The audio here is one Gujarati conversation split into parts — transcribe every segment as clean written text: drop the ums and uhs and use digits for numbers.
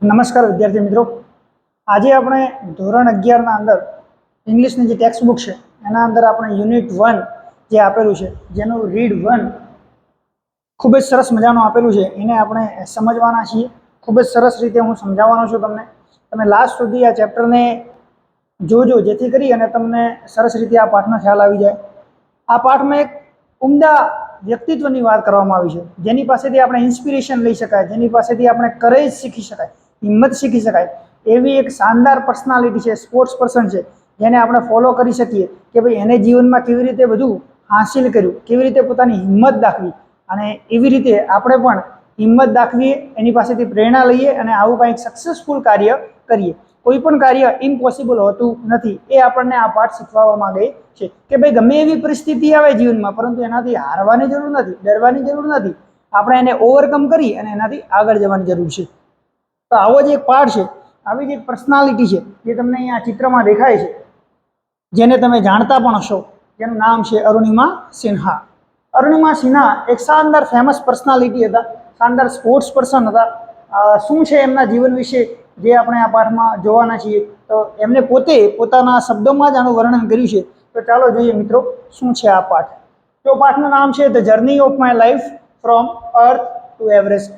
નમસ્કાર વિદ્યાર્થી મિત્રો, આજે આપણે ધોરણ 11ના અંદર ઇંગ્લિશની જે ટેક્સ્ટ બુક છે એના અંદર આપણે યુનિટ 1 જે આપેલું છે, જેનું રીડ 1 ખૂબ જ સરસ મજાનું આપેલું છે, એને આપણે સમજવાના છીએ. ખૂબ જ સરસ રીતે હું સમજાવવાનો છું તમને. તમે લાસ્ટ સુધી આ ચેપ્ટરને જોજો, જેથી કરી અને તમને સરસ રીતે આ પાઠનો ખ્યાલ આવી જાય. આ પાઠમાં એક ઉમદા વ્યક્તિત્વની વાત કરવામાં આવી છે, જેની પાસેથી આપણે ઇન્સ્પિરેશન લઈ શકાય, જેની પાસેથી આપણે કરેજ શીખી શકાય, હિંમત શીખી શકાય એવી એક શાનદાર પર્સનાલિટી છે, સ્પોર્ટ્સ પર્સન છે, જેને આપણે ફોલો કરી શકીએ કે ભાઈ એને જીવનમાં કેવી રીતે બધું હાંસિલ કર્યું, કેવી રીતે પોતાની હિંમત દાખવી, અને એવી રીતે આપણે પણ હિંમત દાખવીએ, એની પાસેથી પ્રેરણા લઈએ અને આવું કંઈક સક્સેસફુલ કાર્ય કરીએ. કોઈ પણ કાર્ય ઇમ્પોસિબલ હોતું નથી, એ આપણને આ પાઠ શીખવવા માંગે છે કે ભાઈ ગમે એવી પરિસ્થિતિ આવે જીવનમાં, પરંતુ એનાથી હારવાની જરૂર નથી, ડરવાની જરૂર નથી. આપણે એને ઓવરકમ કરી અને એનાથી આગળ જવાની જરૂર છે. તો આવો જ એક પાઠ છે, આવી જ એક પર્સનાલિટી છે જે તમને અહીંયા ચિત્રમાં દેખાય છે, જેને તમે જાણતા પણ હશો, જેનું નામ છે અરુણિમા સિન્હા. અરુણિમા સિન્હા એક શાનદાર ફેમસ પર્સનાલિટી હતા, શાનદાર સ્પોર્ટ્સ પર્સન હતા. શું છે એમના જીવન વિશે જે આપણે આ પાઠમાં જોવાના છીએ, તો એમને પોતે પોતાના શબ્દોમાં જ આનું વર્ણન કર્યું છે. તો ચાલો જોઈએ મિત્રો શું છે આ પાઠ. તો પાઠનું નામ છે the journey of my life from earth two Everest.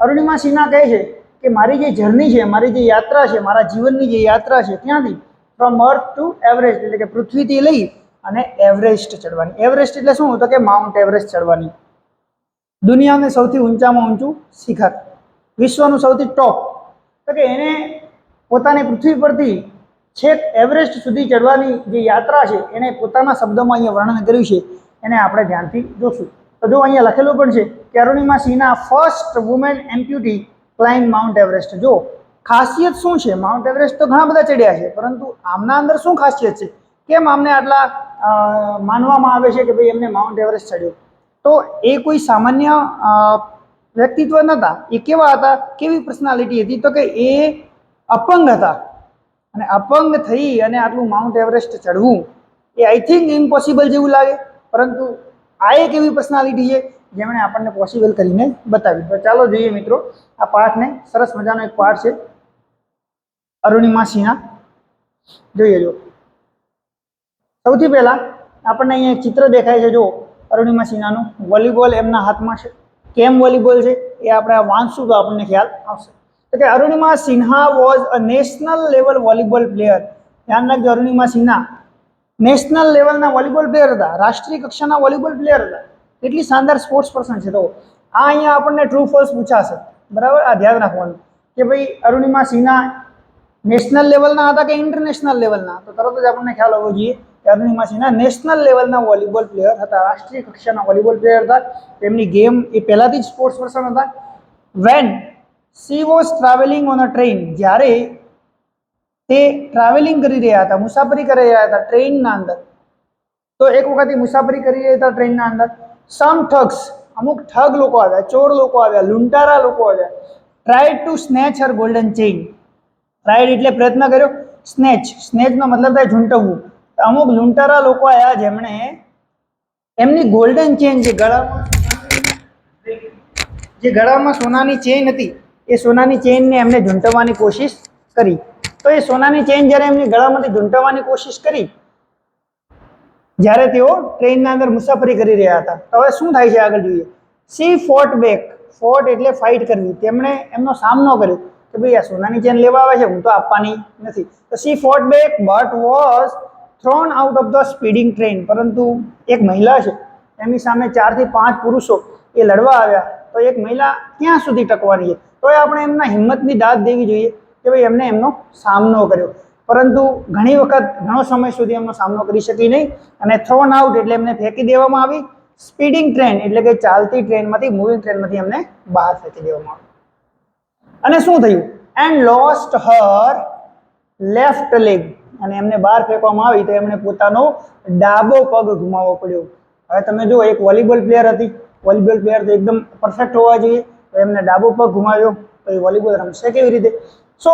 Arunima Sinha કહે છે કે મારી જે જર્ની છે, મારી જે યાત્રા છે, મારા જીવનની જે યાત્રા છે, ત્યાંથી ફ્રોમ અર્થ ટુ એવરેસ્ટ, એટલે કે પૃથ્વીથી લઈ અને એવરેસ્ટ ચડવાની. એવરેસ્ટ એટલે શું? તો કે માઉન્ટ એવરેસ્ટ ચડવાની. દુનિયાનું સૌથી ઊંચામાં ઊંચું શિખર, વિશ્વનું સૌથી ટોપ. તો કે એને પોતાની પૃથ્વી પરથી છેક એવરેસ્ટ સુધી ચડવાની જે યાત્રા છે, એને પોતાના શબ્દોમાં અહીંયા વર્ણન કર્યું છે. એને આપણે ધ્યાનથી જોશું. તો જો અહીંયા લખેલું પણ છે કે Arunima Sinha first woman amputee climb mount Everest. જો ખાસિયત શું છે, માઉન્ટ એવરેસ્ટ તો ઘણા બધા ચડ્યા છે, પરંતુ આમના અંદર શું ખાસિયત છે, કેમ આમને આટલા માનવામાં આવે છે કે ભાઈ એમને માઉન્ટ એવરેસ્ટ ચડ્યો? તો એ કોઈ સામાન્ય વ્યક્તિત્વ નહોતા. એ કેવા હતા, કેવી પર્સનાલિટી હતી? તો કે એ અપંગ હતા, અને અપંગ થઈ અને આટલું માઉન્ટ એવરેસ્ટ ચડવું એ આઈ થિંક ઇમ્પોસિબલ જેવું લાગે, પરંતુ આ એક એવી પર્સનાલિટી છે જેમણે આપણને પોસિબલ કરીને બતાવ્યું. તો ચાલો જોઈએ મિત્રો આ પાઠને. સરસ મજાનો એક પાઠ છે, અરુણિમા સિન્હા. જોઈએ જો સૌથી પહેલા આપણને અહીંયા એક ચિત્ર દેખાય છે. જો અરુણિમા સિન્હાનું વોલીબોલ એમના હાથમાં છે. કેમ વોલીબોલ છે એ આપણે વાંચશું તો આપણને ખ્યાલ આવશે. તો કે Arunima Sinha was a national level volleyball player. ધ્યાન રાખજો, અરુણિમા સિન્હા નેશનલ લેવલના વોલીબોલ પ્લેયર હતા, રાષ્ટ્રીય કક્ષાના વોલીબોલ પ્લેયર હતા. એટલી શાનદાર સ્પોર્ટ્સ પર્સન છે. તો આ અહીંયા આપણને ટ્રુ ફોલ્સ પૂછાશે, બરાબર? આ ધ્યાન રાખવાનું કે ભાઈ અરુણિમા સિન્હા નેશનલ લેવલના હતા કે ઇન્ટરનેશનલ લેવલના. તો તરત જ આપણને ખ્યાલ હોવો જોઈએ કે અરુણિમા સિન્હા નેશનલ લેવલના વોલીબોલ પ્લેયર હતા, રાષ્ટ્રીય કક્ષાના વોલીબોલ પ્લેયર હતા. તેમની ગેમ એ પહેલાથી જ સ્પોર્ટ્સ પર્સન હતા. When she was travelling on a train, જ્યારે તે ટ્રાવેલિંગ કરી રહ્યા હતા, મુસાફરી કરી રહ્યા હતા ટ્રેનના અંદર. તો એક વખત મુસાફરી કરી રહ્યા હતા ટ્રેનના અંદર. સમ ઠગ્સ, અમુક ઠગ લોકો આવ્યા, ચોર લોકો આવ્યા, લૂંટારા લોકો આવ્યા. Try to snatch Har golden chain. Tried એટલે પ્રયત્ન કર્યો, સ્નેચ, સ્નેચનો મતલબ થાય ઝૂંટવવું. અમુક લૂંટારા લોકો આવ્યા જેમણે એમની ગોલ્ડન ચેઇન, જે ગળામાં સોનાની ચેઇન હતી, એ સોનાની ચેઇનને એમને ઝૂંટવવાની કોશિશ કરી. તો એ સોનાની ચેઇન જ્યારે એમની ગળામાંથી ઝૂંટવવાની કોશિશ કરી, જ્યારે તેઓ ટ્રેનના અંદર મુસાફરી કરી રહ્યા હતા. તો હવે શું થાય છે આગળ જોઈએ. C fought back. ફોટ એટલે ફાઇટ કરવી. તેમણે એમનો સામનો કર્યો કે ભાઈ આ સોનાની ચેન લેવા આવે છે, હું તો આપવાની નથી. તો she fought back but was thrown out of the speeding train. પરંતુ એક મહિલા છે, એની સામે 4 થી 5 પુરુષો એ લડવા આવ્યા. તો એક મહિલા ક્યાં સુધી ટકવાની છે? તો એ આપણે એમના હિંમતની દાદ દેવી જોઈએ કે ભાઈ એમને એમનો સામનો કર્યો, પરંતુ ઘણી વખત ઘણો સમય સુધી એમનો સામનો કરી શકી નહીં, અને થ્રોન આઉટ એટલે એમને ફેંકી દેવામાં આવી. સ્પીડિંગ ટ્રેન એટલે કે ચાલતી ટ્રેનમાંથી, મૂવિંગ ટ્રેનમાંથી એમને બહાર ફેંકી દેવામાં આવી. અને શું થયું? And lost her left leg. અને એમને બહાર ફેંકવામાં આવી તો એમણે પોતાનો ડાબો પગ ગુમાવવો પડ્યો. હવે તમે જો, એક વોલીબોલ પ્લેયર હતી, વોલીબોલ પ્લેયર તો એકદમ પરફેક્ટ હોવા જોઈએ, તો એમને ડાબો પગ ગુમાવ્યો તો એ વોલીબોલ રમશે કેવી રીતે? સો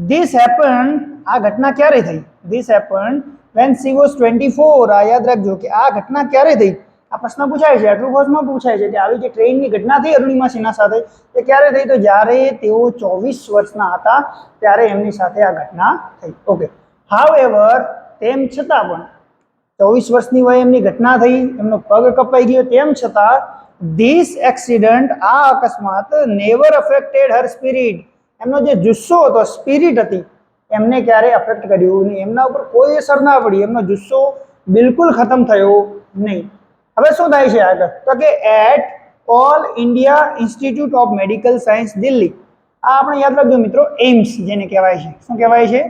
ધીસ હેપન, આ ઘટના ક્યારે થઈ? This happen when she was 24. આ યાદ રાખજો કે આ ઘટના ક્યારે થઈ? આ પ્રશ્ન પૂછાય છે, ટ્રુ ફોલ્સમાં પૂછાય છે કે આવી જે ટ્રેનની ઘટના થઈ અરુણિમા સિન્હા સાથે એ ક્યારે થઈ? તો જ્યારે તેઓ 24 વર્ષના હતા ત્યારે એમની સાથે આ ઘટના થઈ. ઓકે, હાઉએવર તેમ છતાં પણ 24 વર્ષની વયે એમની ઘટના થઈ, એમનો પગ કપાઈ ગયો, તેમ છતાં ધીસ એક્સિડન્ટ, આ અકસ્માત નેવર અફેક્ટેડ હર સ્પિરિટ, એમનો જે જુસ્સો હતો, સ્પિરિટ હતી, એમને ક્યારે અફેક્ટ કર્યું નહીં, એમના ઉપર કોઈ અસર ના પડી, એમનો જુસ્સો બિલકુલ ખતમ થયો નહીં. હવે શું થાય છે આગળ? તો કે at all India institute of medical science Delhi, આ આપણે યાદ રાખજો મિત્રો, એમ્સ જેને કહેવાય છે. શું કહેવાય છે?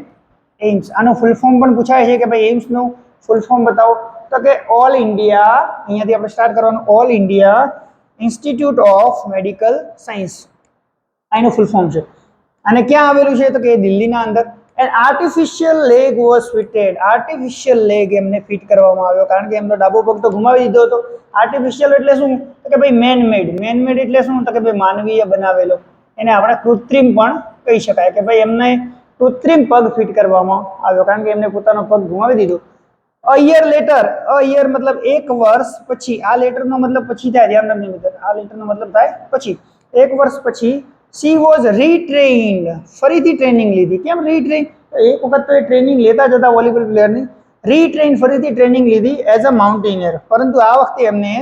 એમ્સ. આનું ફૂલ ફોર્મ પણ પૂછાય છે કે ભાઈ એમ્સનું ફૂલ ફોર્મ બતાવો. તો કે ઓલ ઇન્ડિયા, અહીંયાથી આપણે સ્ટાર્ટ કરવાનું, all India institute of medical science, આનું ફૂલ ફોર્મ છે. અને ક્યાં આવેલું છે? તો કે દિલ્હીના અંદર. And artificial leg was fitted, artificial leg એમને ફિટ કરવામાં આવ્યો, કારણ કે એમનો ડાબો પગ તો ગુમાવી દીધો હતો. આર્ટિફિશિયલ એટલે શું? તો કે ભાઈ મેન મેડ. મેન મેડ એટલે શું? તો કે ભાઈ માનવીય બનાવેલો, એને આપણે કૃત્રિમ પણ કહી શકાય કે ભાઈ એમને કૃત્રિમ પગ ફિટ કરવામાં આવ્યો, કારણ કે એમને પોતાનો પગ ગુમાવી દીધો. A year letter, a year મતલબ એક વર્ષ પછી, આ લેટરનો મતલબ પછી થાય, ધ્યાન રાખજો મિત્રો, આ લેટરનો મતલબ થાય પછી. એક વર્ષ પછી she was retrained, ફરીથી ટ્રેનિંગ લીધી. કેમ રીટ્રેન? એક વખત તો એ ટ્રેનિંગ લેતા જતા વોલીબોલ પ્લેયરની, રીટ્રેન ફરીથી ટ્રેનિંગ લીધી એઝ અ માઉન્ટેનિયર, પરંતુ આ વખતે એમને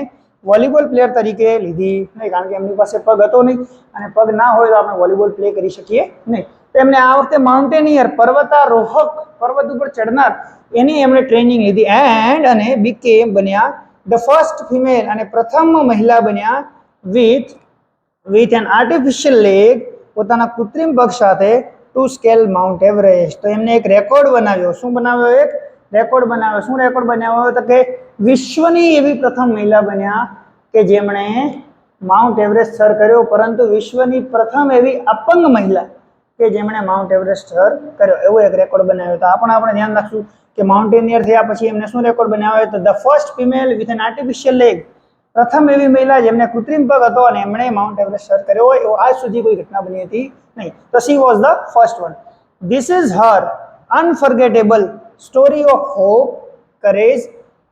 વોલીબોલ પ્લેયર તરીકે લીધી નહીં, કારણ કે એમની પાસે પગ હતો નહીં, અને પગ ના હોય તો આપણે વોલીબોલ પ્લે કરી શકીએ નહીં. તો એમને આ વખતે માઉન્ટેનિયર, પર્વતારોહક, પર્વત ઉપર ચડનાર, એની એમણે ટ્રેનિંગ લીધી. એન્ડ અને બીકેમ બન્યા ધ ફર્સ્ટ ફિમેલ, અને પ્રથમ મહિલા બન્યા વિથ એન આર્ટિફિશિયલ લેગ, પોતાના કૃત્રિમ પગ સાથે, ટુ સ્કેલ માઉન્ટ એવરેસ્ટ. તો એમને એક રેકોર્ડ બનાવ્યો. શું બનાવ્યો? એક રેકોર્ડ બનાવ્યો. શું રેકોર્ડ બનાવ્યો? તો કે વિશ્વની એવી પ્રથમ મહિલા બન્યા કે જેમણે માઉન્ટ એવરેસ્ટ સર કર્યો, પરંતુ વિશ્વની પ્રથમ એવી અપંગ મહિલા કે જેમણે માઉન્ટ એવરેસ્ટ સર કર્યો, એવો એક રેકોર્ડ બનાવ્યો. તો આપણે ધ્યાન રાખશું કે માઉન્ટેનિયર થયા પછી એમને શું રેકોર્ડ બનાવ્યો? તો the first female with an artificial leg, પ્રથમ એવી મહિલા જેમને કૃત્રિમ પગ હતો અને એમણે માઉન્ટ એવરેસ્ટ સર કર્યો હોય, એવો આજ સુધી કોઈ ઘટના બની હતી નહીં. તો she was the first one. This is her unforgettable story of hope, courage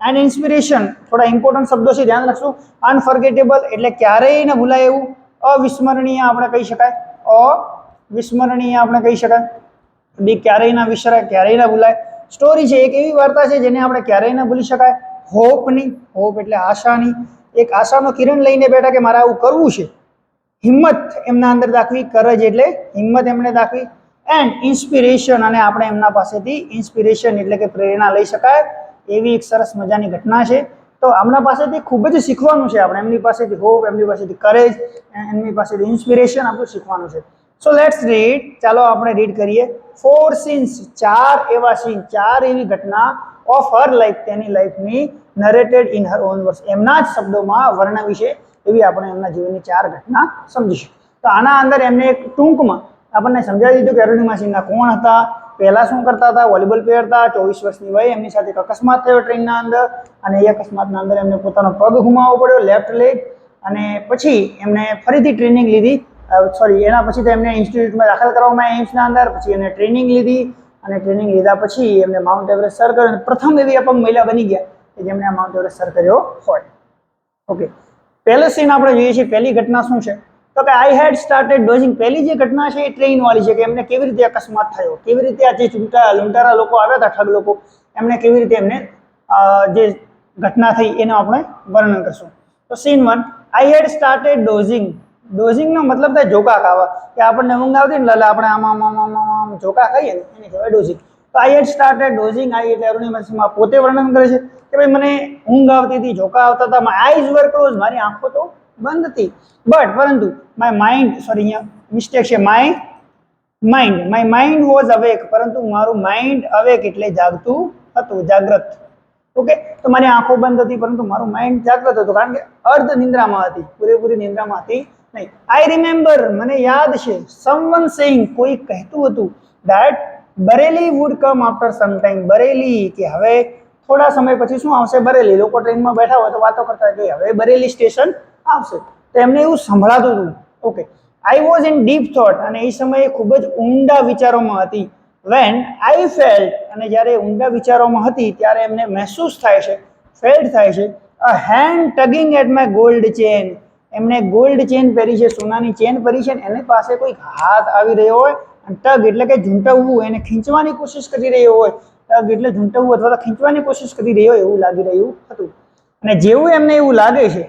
and inspiration. થોડા ઇમ્પોર્ટન્ટ શબ્દો છે, ધ્યાન રાખશું. અનફર્ગેટેબલ એટલે ક્યારેય ન ભૂલાય એવું, અવિસ્મરણીય આપણે કહી શકાય, અવિસ્મરણીય આપણે કહી શકાય, બી ક્યારેય ના વિસરાય, ક્યારેય ના ભૂલાય. સ્ટોરી છે, એક એવી વાર્તા છે જેને આપણે ક્યારેય ના ભૂલી શકાય. હોપની, હોપ એટલે આશાની, એક આશાનો કિરણ લઈને બેઠા કે મારે આવું કરવું છે. હિંમત એમના અંદર દાખવી, કરજ એટલે હિંમત એમણે દાખવી. એન્ડ ઇન્સ્પિરેશન, અને આપણે એમના પાસેથી ઇન્સ્પિરેશન એટલે કે પ્રેરણા લઈ શકાય એવી એક સરસ મજાની ઘટના છે. તો આમના પાસેથી ખૂબ જ શીખવાનું છે આપણે, એમની પાસેથી હોપ, એમની પાસેથી કરેજ, એમની પાસેથી ઇન્સ્પિરેશન આપણું શીખવાનું છે. સો લેટ્સ રીડ, ચાલો આપણે રીડ કરીએ. 4 સીન્સ, 4 એવા સીન, 4 એવી ઘટના ઓફ હર લાઈફ, તેની લાઈફની, નરેટેડ ઇન હર ઓન વર્ડ્સ, એમના જ શબ્દોમાં વર્ણવી છે એવી આપણે એમના જીવનની 4 ઘટના સમજીશું. તો આના અંદર એમને એક ટૂંકમાં આપણને સમજાવી દીધું કે અરુણિમા સિન્હા કોણ હતા, પહેલા શું કરતા હતા, વોલીબોલ પ્લેયર હતા, 24 વર્ષની વયે એમની સાથે એક અકસ્માત થયો ટ્રેનના અંદર, અને એ અકસ્માતના અંદર એમને પોતાનો પગ ગુમાવવો પડ્યો, લેફ્ટ લેગ, અને પછી એમને ફરીથી ટ્રેનિંગ લીધી, એના પછી તો એમને ઇન્સ્ટિટ્યૂટમાં દાખલ કરવામાં આવ્યા એમ્સના અંદર, પછી એમને ટ્રેનિંગ લીધી, અને ટ્રેનિંગ લીધા પછી એમને માઉન્ટ એવરેસ્ટ સર કર્યો, અને પ્રથમ એવી અપંગ મહિલા બની ગયા કે જેમણે આ માઉન્ટ એવરેસ્ટ સર કર્યો હોય. ઓકે, પહેલો સીન આપણે જોઈએ છીએ. પહેલી ઘટના શું છે? તો કે આઈ હેડ સ્ટાર્ટેડ ડોઝિંગ. પહેલી જે ઘટના છે એ ટ્રેન વાળી છે, કે એમને કેવી રીતે અકસ્માત થયો, કેવી રીતે આ જે લૂંટારા લોકો આવ્યા હતા, ઠગ લોકો, એમને કેવી રીતે એમને જે ઘટના થઈ એનું આપણે વર્ણન કરશું. તો scene 1, I had started dozing. ડોઝિંગનો મતલબ થાય ઝોકા ખાવા, કે આપણને ઊંઘ આવતી ને એટલે આપણે આમ ઝોકા ખાઈએ ને એને કહેવાય ડોઝિંગ. તો આઈ હેડ સ્ટાર્ટેડ ડોઝિંગ. આઈ એટલે અરુણિમા સિન્હા પોતે વર્ણન કરે છે કે ભાઈ મને ઊંઘ આવતી હતી, ઝોકા આવતા હતા, માય આઈઝ વર ક્લોઝ, મારી આંખો તો બંધ હતી, પરંતુ માય માઇન્ડ, અહીંયા મિસ્ટેક છે, માય માઇન્ડ વોઝ અવેક, પરંતુ મારું માઇન્ડ અવેક એટલે જાગતું હતું, જાગ્રત. ઓકે, તો મારી આંખો બંધ હતી પરંતુ મારું માઇન્ડ જાગ્રત હતું, કારણ કે અર્ધ નિંદ્રામાં હતી, પૂરેપૂરી નિંદ્રામાં હતી નહીં. આઈ રિમેમ્બર, મને યાદ છે, સમવન સેઇંગ, કોઈ કહેતું હતું, that Bareilly would come after some time. Bareilly, કે હવે થોડા સમય પછી શું આવશે? બરેલી. લોકો ટ્રેનમાં બેઠા હોય તો વાતો કરતા હોય કે હવે બરેલી સ્ટેશન આવશે, તો એમને એવું સંભળાતું હતું. Okay, I was in deep thought, અને એ સમયે ખૂબ જ ઊંડા વિચારોમાં હતી. વેન આઈ ફેલ્ટ, અને જ્યારે ઊંડા વિચારોમાં હતી ત્યારે એમને મહેસૂસ થાય છે, ફેલ્ટ થાય છે, a hand tugging at my gold chain, એમણે ગોલ્ડ ચેન પહેરી છે, સોનાની ચેન પહેરી છે, એની પાસે કોઈ હાથ આવી રહ્યો હોય, ટગ એટલે કે ઝૂંટવવું, એને ખીંચવાની કોશિશ કરી રહ્યો હોય, ટગ એટલે ઝૂંટવવું અથવા તો ખીંચવાની કોશિશ કરી રહ્યો એવું લાગી રહ્યું હતું. અને જેવું એમને એવું લાગે છે,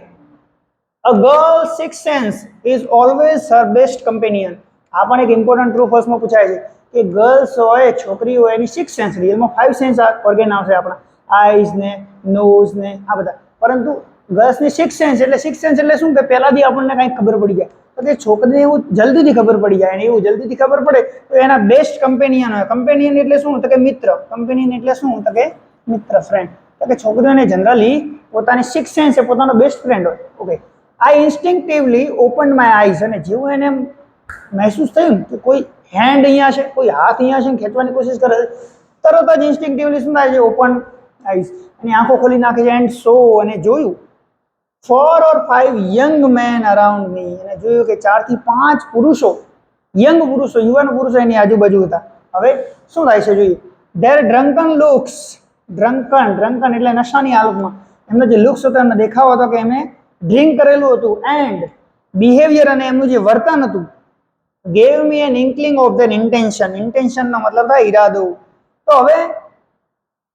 a girl's sixth sense is always her best companion. આ પણ એક ઇમ્પોર્ટન્ટ ટ્રુ ફોલ્સ માં પૂછાય છે કે ગર્લ્સ હોય, છોકરી હોય, એની સિક્સ સેન્સ, રિયલમાં ફાઇવ સેન્સ ઓર્ગેન આવશે આપણા, આઈઝ ને, નોઝ ને આ બધા, પરંતુ ગર્લ્સની સિક્સ સેન્સ એટલે શું કે પહેલાથી આપણને કંઈક ખબર પડી જાય, તો કે છોકરીને એવું જલ્દીથી ખબર પડી જાય, અને એવું જલ્દીથી ખબર પડે તો એના બેસ્ટ કમ્પેનિયન હોય. કમ્પેનિયન એટલે શું? તો કે મિત્ર. કમ્પેનિયન એટલે શું? તો કે મિત્ર, ફ્રેન્ડ. તો કે છોકરીઓને જનરલી પોતાની સિક્સ સેન્સ એ પોતાનો બેસ્ટ ફ્રેન્ડ હોય. Okay, I ઇન્સ્ટિંક્ટિવલી open my eyes, અને જેવું એને મહેસૂસ થયું કે કોઈ હેન્ડ અહીંયા છે, કોઈ હાથ અહીંયા છે, ખેંચવાની કોશિશ કરે છે, તરત જ ઇન્સ્ટિંક્ટિવલી શું થાય છે? ઓપન આઈઝ, એની આંખો ખોલી નાખે છે, એન્ડ સો, અને જોયું 4 or 5 young men around me, અને જોયું કે 4 થી 5 પુરુષો, યંગ પુરુષો, યુવાન પુરુષો એની આજુબાજુ હતા. હવે શું થાય છે જોઈએ. ધેર ડ્રંકન લુક્સ, ડ્રંકન એટલે નશાની હાલતમાં, એમનો જે લુક્સ હતો, એમને દેખાવ હતો કે એમને ડ્રિંક કરેલું હતું, એન્ડ બિહેવિયર, અને એમનું જે વર્તન હતું, gave me an inkling of their intention. ઇન્ટેન્શનનો મતલબ થાય ઈરાદો. તો હવે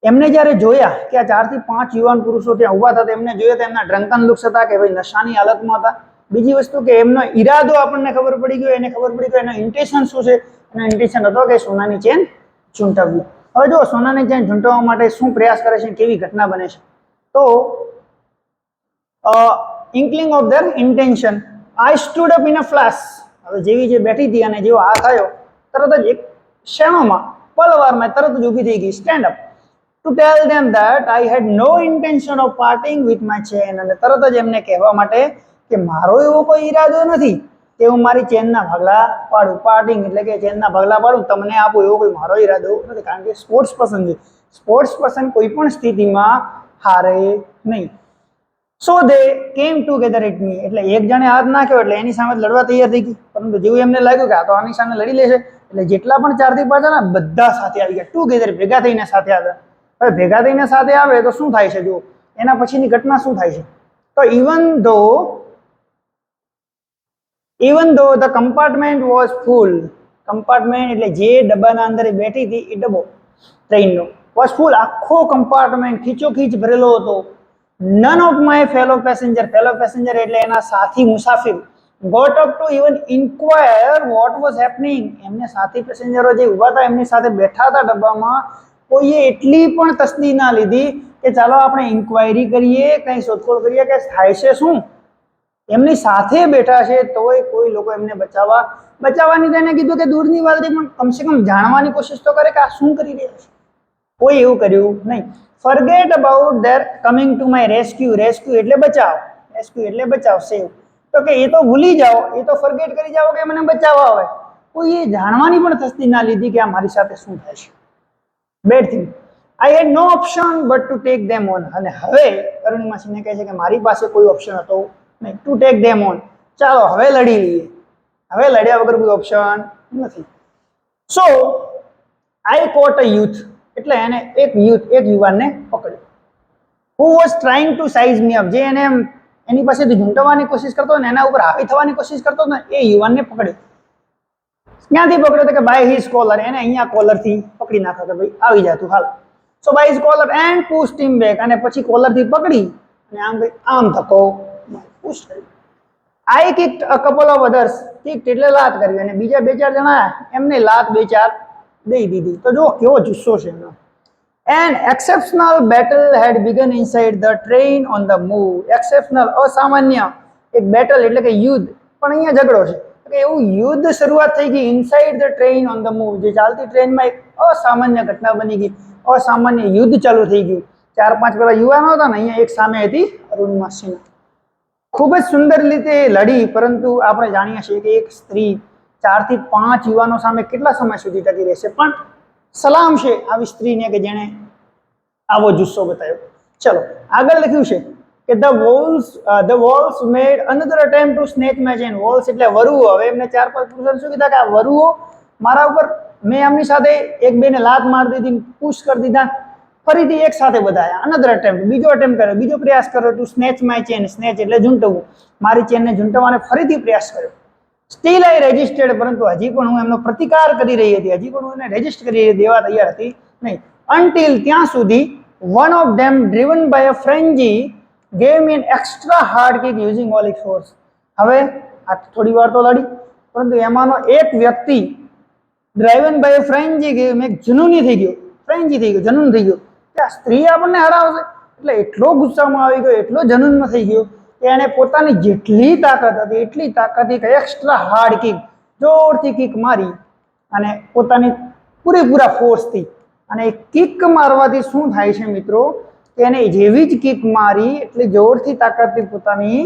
એમને જ્યારે જોયા કે આ 4 થી 5 યુવાન પુરુષો ત્યાં ઉભા હતા, એમને જોયા તો એમના ડ્રંકન લુક્સ હતા કે ભાઈ નશાની હાલતમાં હતા. બીજી વસ્તુ કે એમનો ઈરાદો આપણને ખબર પડી ગયો, એને ખબર પડી ગયો એનો ઇન્ટેન્શન શું છે. એનો ઇન્ટેન્શન હતો કે સોનાની ચેન ઝૂંટવવી. હવે જો સોનાની ચેન ઝૂંટવવા માટે શું પ્રયાસ કરે છે, કેવી ઘટના બને છે, તો inkling of their intention, I stood up in a flash. હવે જેવી જે બેઠી હતી અને જેવો હાથ આવ્યો, તરત જ એક ક્ષણોમાં, પલવારમાં તરત જ ઊભી થઈ ગઈ, stand up, to tell them that I had no intention of parting with my chain. અને તરત જ એમને કહેવા માટે કે મારો એવો કોઈ ઈરાદો નથી કે હું મારી ચેનના ભાગલા પાડું. પાર્ટિંગ એટલે કે ચેનના ભાગલા પાડું, તમને આપું, એવો કોઈ મારો ઈરાદો નથી. કારણ કે સ્પોર્ટ્સ પર્સન છે, સ્પોર્ટ્સ પર્સન કોઈ પણ સ્થિતિમાં હારે નહીં. સો દે કેમ ટુગેધર એટ મી, એટલે એક જણે હાથ નાખ્યો એટલે એની સામે લડવા તૈયાર થઈ ગઈ. પરંતુ જેવું એમને લાગ્યું કે આ તો આની સામે લડી લેશે, એટલે જેટલા પણ 4 થી 5 હતા બધા સાથે આવી ગયા, ટુગેધર, ભેગા થઈને સાથે આવ્યા. હવે ભેગા થઈને સાથે આવે તો શું થાય છે? જો એના પછીની ઘટના શું થાય છે, તો ઇવન ધો the compartment was full, compartment એટલે જે ડબ્બાના અંદર બેઠી હતી એ ડબ્બો ટ્રેનનો, વોઝ ફૂલ, આખો કમ્પાર્ટમેન્ટ ખીચોખીચ ભરેલો હતો. None of my fellow passenger એટલે એના સાથી મુસાફિર, got up to even inquire what was happening, એમને સાથી પેસેન્જરો જે ઉભા હતા એમની સાથે બેઠા હતા ડબ્બામાં, કોઈએ એટલી પણ તસ્દી ના લીધી કે ચાલો આપણે ઇન્ક્વાયરી કરીએ, કંઈ શોધખોળ કરીએ કે થાય છે શું. એમની સાથે બેઠા છે તોય કોઈ લોકો એમને બચાવવાની તેને કીધું કે દૂરની વાત પણ કમસે કમ જાણવાની કોશિશ તો કરે કે આ શું કરી રહ્યા છે. કોઈ એવું કર્યું નહીં. Forget about their coming to my rescue, rescue એટલે બચાવ, સેવ, તો કે એ તો ભૂલી જાઓ, એ તો ફર્ગેટ કરી જાઓ કે મને બચાવવા આવે. કોઈએ જાણવાની પણ તસ્દી ના લીધી કે આ મારી સાથે શું થાય છે. Bad thing, I had no option but to take them on. અને હવે અરુણિમા સિંહને કહે છે કે મારી પાસે કોઈ ઓપ્શન હતો નહીં, ટુ ટેક ધેમ ઓન, ચાલો હવે લડી લઈએ, હવે લડ્યા વગર કોઈ ઓપ્શન નથી. સો આઈ કોટ અ યુથ, એટલે એને એક યુવાનને પકડ્યો, who was trying to size me up, જે એને એની પાસેથી ઝૂંટવવાની કોશિશ કરતો ને, એના ઉપર હાવી થવાની કોશિશ કરતો ને, એ યુવાનને પકડ્યો. ક્યાંથી પકડ્યો? તો કે બાય હિઝ કોલર, એને અહીંયા કોલરથી પકડી નાખ્યો કે ભાઈ આવી જા તું હાલ. So by his collar and pushed him back, અને પછી કોલરથી પકડી અને આમ ધક્કો પુશ કર્યો. I kicked a couple of others, kicked એટલે લાત કરી, અને બીજા 2-4 જણા એમને લાત 2-4 દઈ દીધી. તો જો કેવો જુસ્સો છે એનો. An exceptional battle had begun inside the train on the move. Exceptional, અસામાન્ય એક બેટલ એટલે કે યુદ્ધ, પણ અહીંયા ઝઘડો છે કે એવું યુદ્ધ શરૂઆત થઈ ગઈ inside the train on the move, જે ચાલતી ટ્રેનમાં એક અસામાન્ય ઘટના બની ગઈ, અસામાન્ય યુદ્ધ ચાલુ થઈ ગયું. 4-5 પેલા યુવાનો હતા ને, અહીંયા એક સામે હતી અરુણિમા સિંહ. ખૂબ જ સુંદર રીતે લડી, પરંતુ આપણે જાણીએ છીએ કે એક સ્ત્રી 4 થી 5 યુવાનો સામે કેટલા સમય સુધી ટકી રહેશે. પણ સલામ છે આવી સ્ત્રીને કે જેણે આવો જુસ્સો બતાવ્યો. ચલો આગળ લખ્યું છે કે the wolves made another attempt to snatch my chain. wolves એટલે વરુઓ. હવે એમને 4-5 પુરુષો શું કીધા કે આ વરુઓ મારા ઉપર, મેં એમની સાથે એક બેને લાત મારી દીધી, પુશ કરી દીધા, ફરીથી એક સાથે બધા આવ્યા, અનધર અટેમ્પ્ટ, બીજો અટેમ્પ્ટ કર્યો, બીજો પ્રયાસ કર્યો two snatch my chain, snatch એટલે ઝૂંટવવું, મારી ચેનને ઝૂંટવવાનો ફરીથી પ્રયાસ કર્યો. સ્ટીલ આઈ રેજિસ્ટર્ડ, પરંતુ હજી પણ હું એમનો પ્રતિકાર કરી રહી હતી, હજી પણ હું એને રેજિસ્ટ કરી દેવા તૈયાર હતી નહીં. અનટિલ, ત્યાં સુધી, one of them driven by a frenzy gave me an extra hard kick using all its force. હવે આ થોડી વાર તો લડી, પરંતુ એમાંનો એક વ્યક્તિ ડ્રાઈવન બાય ફ્રેન્જી ગેવ મી, જનૂની થઈ ગયો, ફ્રેન્જી થઈ ગયો, જનૂન થઈ ગયો કે આ સ્ત્રી આપણને હરાવશે, એટલે એટલો ગુસ્સામાં આવી ગયો, એટલો જનૂનમાં થઈ ગયો કે એને પોતાની જેટલી તાકાત હતી એટલી તાકાતથી એક્સ્ટ્રા હાર્ડ કિક, જોરથી કિક મારી અને પોતાની પૂરેપૂરા ફોર્સથી. અને કિક મારવાથી શું થાય છે મિત્રો કે એને જેવી જ કિક મારી એટલે જોરથી તાકાતથી પોતાની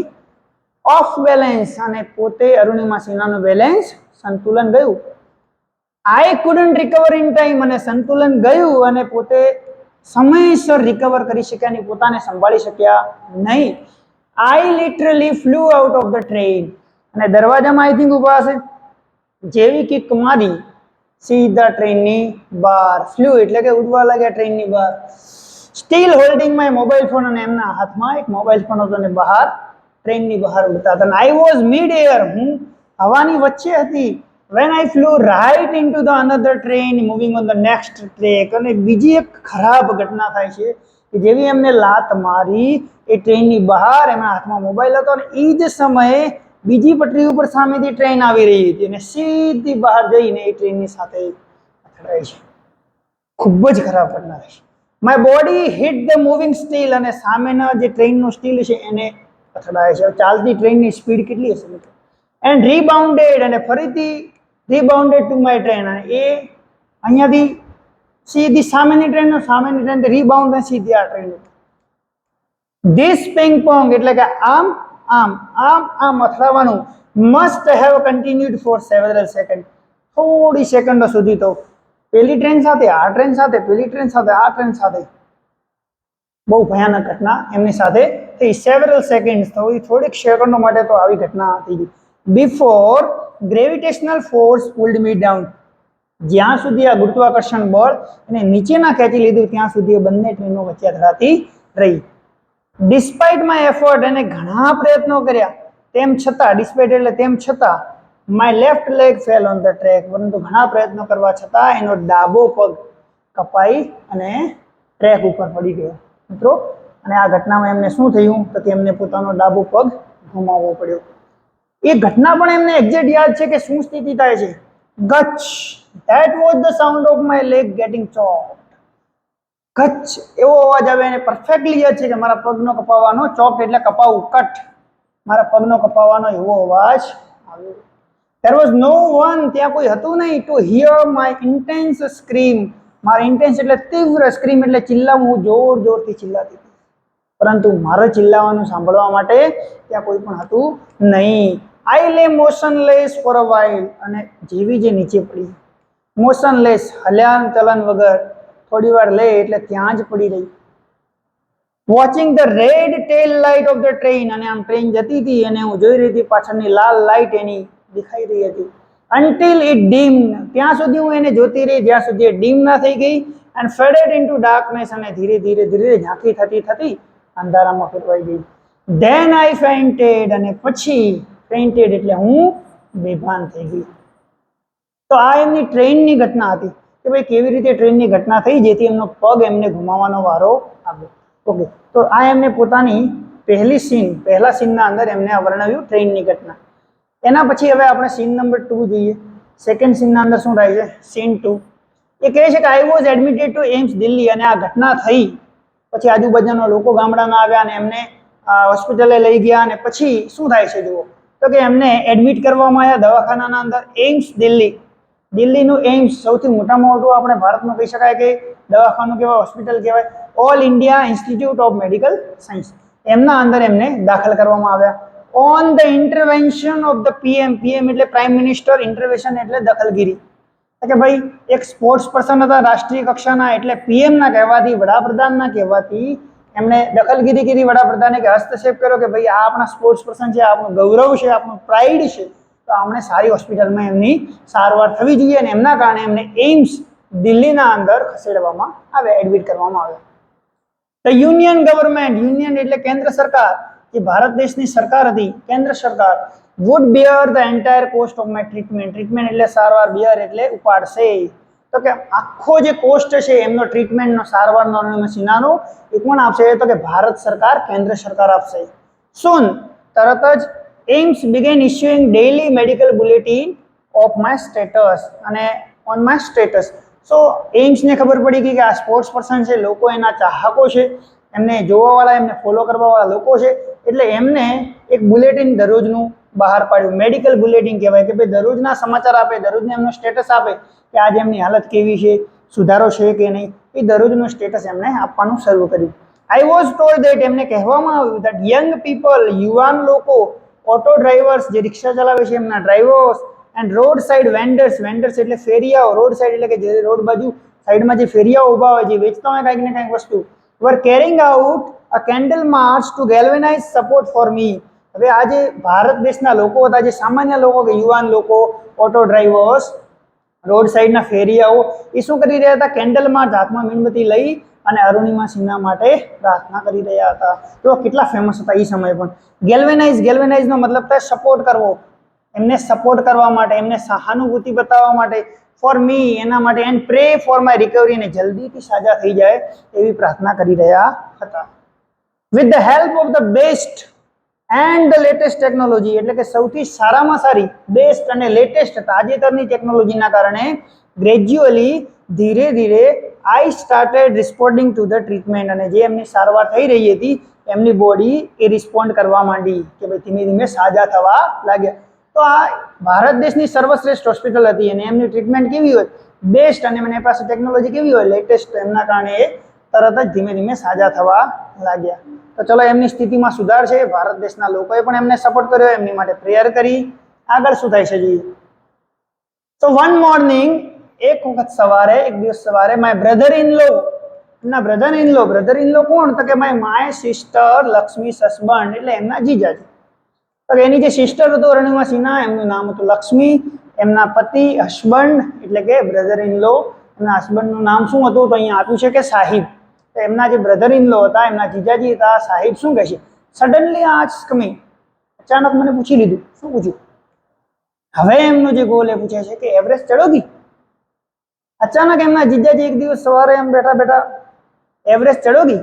ઓફ બેલેન્સ અને પોતે અરુણિમા સિન્હાનું બેલેન્સ સંતુલન ગયું. આઈ કુડન્ટ રિકવર ઇન ટાઈમ, અને સંતુલન ગયું અને પોતે સમયસર રિકવર કરી શક્યા નહીં, પોતાને સંભાળી શક્યા નહીં. I literally flew out of the train, અને દરવાજામાં આઈ થિંક ઉભા હશે, જેવી કિક મારી સીધા ટ્રેનની બહાર, ફ્લુ એટલે કે ઉડવા લાગ્યા ટ્રેનની બહાર. Steel holding my mobile phone, અને એમના હાથમાં એક મોબાઈલ ફોન હતો અને બહાર ટ્રેનની બહાર ઉડતા હતા. આઈ વોઝ મિડ એર, હું હવાની વચ્ચે હતી. when I flew right into the another train moving on the next track. અને બીજી એક ખરાબ ઘટના થાય છે કે જેવી એમને લાત મારી એ ટ્રેનની બહાર, એમના હાથમાં મોબાઈલ હતો અને એ જ સમયે બીજી પટરી ઉપર સામેથી ટ્રેન આવી રહી હતી અને સીધી બહાર જઈને એ ટ્રેનની સાથે અથડાય છે. ખૂબ જ ખરાબ ઘટના છે. My body hit the moving steel, અને સામેના જે ટ્રેનનું સ્ટીલ છે એને અથડાય છે. ચાલતી ટ્રેનની સ્પીડ કેટલી હશે મિત્રો? એન્ડ રીબાઉન્ડેડ, અને ફરીથી રીબાઉન્ડેડ ટુ માય ટ્રેન, અને એ અહીંયાથી સીધી સામેની ટ્રેન રીબાઉન્ડ સીધી આ ટ્રેન. ધીસ પિંગ પોંગ એટલે કે આમ આમ આમ આમ અથડાવાનું must have continued for several second, થોડી સેકન્ડો સુધી તો પેલી ટ્રેન સાથે આ ટ્રેન સાથે, પેલી ટ્રેન સાથે આ ટ્રેન સાથે. બહુ ભયાનક ઘટના એમની સાથે થઈ. સેવરલ સેકન્ડ, થોડીક સેકન્ડો માટે તો આવી ઘટના થઈ ગઈ. બિફોર ગ્રેવિટેશનલ ફોર્સ પુલ્ડ મી ડાઉન, જ્યાં સુધી આ ગુરુત્વાકર્ષણ બળ એને નીચે ના ખેંચી લીધું ત્યાં સુધી બંને ટ્રેનો વચ્ચે અથડાતી રહી. ડિસ્પાઇટ માય એફર્ટ, એને ઘણા પ્રયત્નો કર્યા તેમ છતાં, ડિસ્પાઇટ એટલે તેમ છતાં, my left leg fell on the track, પરંતુ ઘણા પ્રયત્નો કરવા છતાં એનો ડાબો પગ કપાઈ અને ટ્રેક ઉપર પડી ગયો મિત્રો. અને આ ઘટનામાં એમને શું થયું તો કે એમને પોતાનો ડાબો પગ ગુમાવવો પડ્યો. એ ઘટના પણ એમને એક્ઝેક્ટ યાદ છે કે શું સ્થિતિ થાય છે. ગચ, that was the sound of my leg getting chopped. ગચ એવો અવાજ આવે, એને પરફેક્ટલી યાદ છે કે મારા પગનો કપાવવાનો, ચોપ્ડ એટલે કપાવું, કટ, મારા પગનો કપાવવાનો એવો અવાજ આવ્યો. There was no one, ત્યાં કોઈ હતું નહીં, to hear my intense scream, મારા ઇન્ટેન્સ એટલે તીવ્ર, સ્ક્રીમ એટલે ચિલ્લાવું, હું જોર જોરથી ચિલ્લાતી હતી, પરંતુ મારે ચિલ્લાવાનું સાંભળવા માટે ત્યાં કોઈ પણ હતું નહીં. આઈ લે મોશનલેસ ફોર અ વાઇલ, અને જેવી જે નીચે પડી, મોશનલેસ હલન ચલન વગર, થોડી વાર લે એટલે ત્યાં જ પડી રહી. Watching the red tail light of the train, અને આમ ટ્રેન જતી હતી અને હું જોઈ રહી હતી પાછળની લાલ લાઇટ એની દેખાઈ રહી હતી. અન્ટિલ ઇટ ડીમ, ત્યાં સુધી હું એને જોતી રહી જ્યાં સુધી એ ડીમ ના થઈ ગઈ. એન્ડ ફેડેડ ઇનટુ ડાર્કનેસ, અને ધીરે ધીરે ધીરે ઝાંખી થતી થતી અંધારામાં ફેરવાઈ ગઈ. ધેન આઈ ફેન્ટેડ, અને પછી ફેન્ટેડ એટલે હું બેભાન થઈ ગઈ. તો આ એમની ટ્રેનની ઘટના હતી કે ભાઈ કેવી રીતે ટ્રેનની ઘટના થઈ જેથી એમનો પગ એમને ગુમાવવાનો વારો આવ્યો. ઓકે, તો આ એમને પોતાની પહેલા સીનના અંદર એમને વર્ણવ્યું ટ્રેનની ઘટના. એના પછી હવે આપણે સીન નંબર 2 જોઈએ. સેકન્ડ સીનના અંદર શું થાય છે? સીન 2 એ કહે છે કે I was admitted to AIIMS Delhi, અને આ ઘટના થઈ પછી આજુબાજુના લોકો ગામડાના આવ્યા અને એમને હોસ્પિટલે લઈ ગયા. અને પછી શું થાય છે જુઓ તો કે એમને એડમિટ કરવામાં આવ્યા દવાખાનાના અંદર. એમ્સ દિલ્હી, દિલ્હીનું એમ્સ સૌથી મોટામાં મોટું આપણે ભારતમાં કહી શકાય કે દવાખાનું કહેવાય, હોસ્પિટલ કહેવાય, all India institute of medical science, એમના અંદર એમને દાખલ કરવામાં આવ્યા. On the intervention of the PM, PM એટલે પ્રાઇમ મિનિસ્ટર, ઇન્ટરવેન્શન એટલે દખલગીરી, કે ભાઈ એક સ્પોર્ટ્સ પર્સન હતા રાષ્ટ્રીય કક્ષાના, એટલે પીએમ ના કહેવાથી, વડાપ્રધાનના કહેવાથી એમણે દખલગીરી કરી વડાપ્રધાને, કે હસ્તક્ષેપ કર્યો કે ભાઈ આ આપણા સ્પોર્ટ્સ પર્સન છે, આપણું ગૌરવ છે, આપણું પ્રાઇડ છે, તો આપણે સારી હોસ્પિટલમાં એમની સારવાર થવી જોઈએ. અને એમના કારણે એમને એમ્સ દિલ્હીના અંદર ખસેડવામાં આવ્યા, એડમિટ કરવામાં આવ્યા. ધ યુનિયન ગવર્મેન્ટ, યુનિયન એટલે કેન્દ્ર સરકાર, જે ભારત દેશની સરકાર હતી, કેન્દ્ર સરકાર, would bear the entire cost of my treatment. Treatment એટલે સારવાર, bear એટલે ઉપાડશે. તો કે આખો જે કોસ્ટ છે એમનો ટ્રીટમેન્ટનો, સારવારનો, અરુણિમા સિન્હાનો, એ કોણ આપશે? તો કે ભારત સરકાર, કેન્દ્ર સરકાર આપશે. soon, તરત જ AIIMS began issuing daily medical bulletin of my status અને on my status. સો એમ્સને ખબર પડી ગઈ કે આ સ્પોર્ટ્સ પર્સન છે, લોકો એના ચાહકો છે, એમને જોવાવાળા, એમને ફોલો કરવાવાળા લોકો છે, એટલે એમને એક બુલેટિન દરરોજનું બહાર પાડ્યું. મેડિકલ બુલેટિન કહેવાય, કે ભાઈ દરરોજના સમાચાર આપે, દરરોજને એમનો સ્ટેટસ આપે કે આજે એમની હાલત કેવી છે, સુધારો છે કે નહીં, એ દરરોજનું સ્ટેટસ એમને આપવાનું શરૂ કર્યું. આઈ વોઝ ટોલ્ડ ધેટ, એમને કહેવામાં આવ્યું ધેટ યંગ પીપલ, યુવાન લોકો, ઓટો ડ્રાઈવર્સ, જે રિક્ષા ચલાવે છે એમના drivers, and road side vendors, vendors એટલે ફેરિયાઓ, રોડ સાઇડ એટલે કે જે રોડ બાજુ સાઈડમાં જે ફેરિયાઓ ઊભા હોય, જે વેચતા હોય કંઈક ને કંઈક વસ્તુ, were carrying out a candle march to galvanise support for me. હવે આ જે ભારત દેશના લોકો હતા, જે સામાન્ય લોકો, કે યુવાન લોકો, ઓટો ડ્રાઈવર્સ, રોડ સાઈડના ફેરિયાઓ, એ શું કરી રહ્યા હતા? કેન્ડલ માર્ચ, હાથમાં મીણબત્તી લઈ અને અરુણિમા સિન્હા માટે પ્રાર્થના કરી રહ્યા હતા. તો કેટલા ફેમસ હતા એ સમયે પણ. ગેલ્વેનાઇઝ, ગેલ્વેનાઇઝનો મતલબ થાય સપોર્ટ કરવો, એમને સપોર્ટ કરવા માટે, એમને સહાનુભૂતિ બતાવવા માટે, ફોર મી, એના માટે, and pre for my recovery, ને જલ્દીથી સાજા થઈ જાય એવી પ્રાર્થના કરી રહ્યા હતા. With the help of the best and the latest technology, એટલે કે સૌથી સારામાં સારી, બેસ્ટ અને લેટેસ્ટ તાજેતરની ટેકનોલોજીના કારણે, ગ્રેજ્યુઅલી, ધીરે ધીરે, I started responding to the treatment, અને જે એમની સારવાર થઈ રહી હતી એમની બોડી એ રિસ્પોન્ડ કરવા માંડી, કે ભાઈ ધીમે ધીમે સાજા થવા લાગ્યા. તો આ ભારત દેશની સર્વશ્રેષ્ઠ હોસ્પિટલ હતી અને એમની ટ્રીટમેન્ટ કેવી હોય? બેસ્ટ, અને એમની પાસે ટેકનોલોજી કેવી હોય? લેટેસ્ટ. એમના કારણે એ તરત જ ધીમે ધીમે સાજા થવા લાગ્યા. તો ચલો, એમની સ્થિતિમાં સુધાર છે, ભારત દેશના લોકોએ પણ એમને સપોર્ટ કર્યો, એમની માટે પ્રેયર કરી. આગળ શું થાય છે જોઈએ. તો વન મોર્નિંગ, એક વખત સવારે, એક દિવસ સવારે, માય બ્રધર ઇન લો, એમના બ્રધર ઇન લો કોણ? તો કે માય સિસ્ટર લક્ષ્મીસ હસબન્ડ, એટલે એમના જીજાજી. તો એની જે સિસ્ટર હતું અરુણિમા સિન્હા, એમનું નામ હતું લક્ષ્મી, એમના પતિ હસબન્ડ એટલે કે બ્રધર ઇન લો, એમના હસબન્ડનું નામ શું હતું? તો અહીંયા આપ્યું છે કે સાહિબ. તો એમના જે બ્રધર ઇન લો હતા, એમના જીજાજી હતા, સાહિબ શું કહે છે? સડનલી આસ્ક મી, અચાનક મને પૂછી લીધું. શું પૂછ્યું? હવે એમનો જે ગોલ એ પૂછે છે કે એવરેસ્ટ ચડોગી? અચાનક એમના જીજાજી એક દિવસ સવારે એમ બેઠા બેઠા, Everest ચડોગી?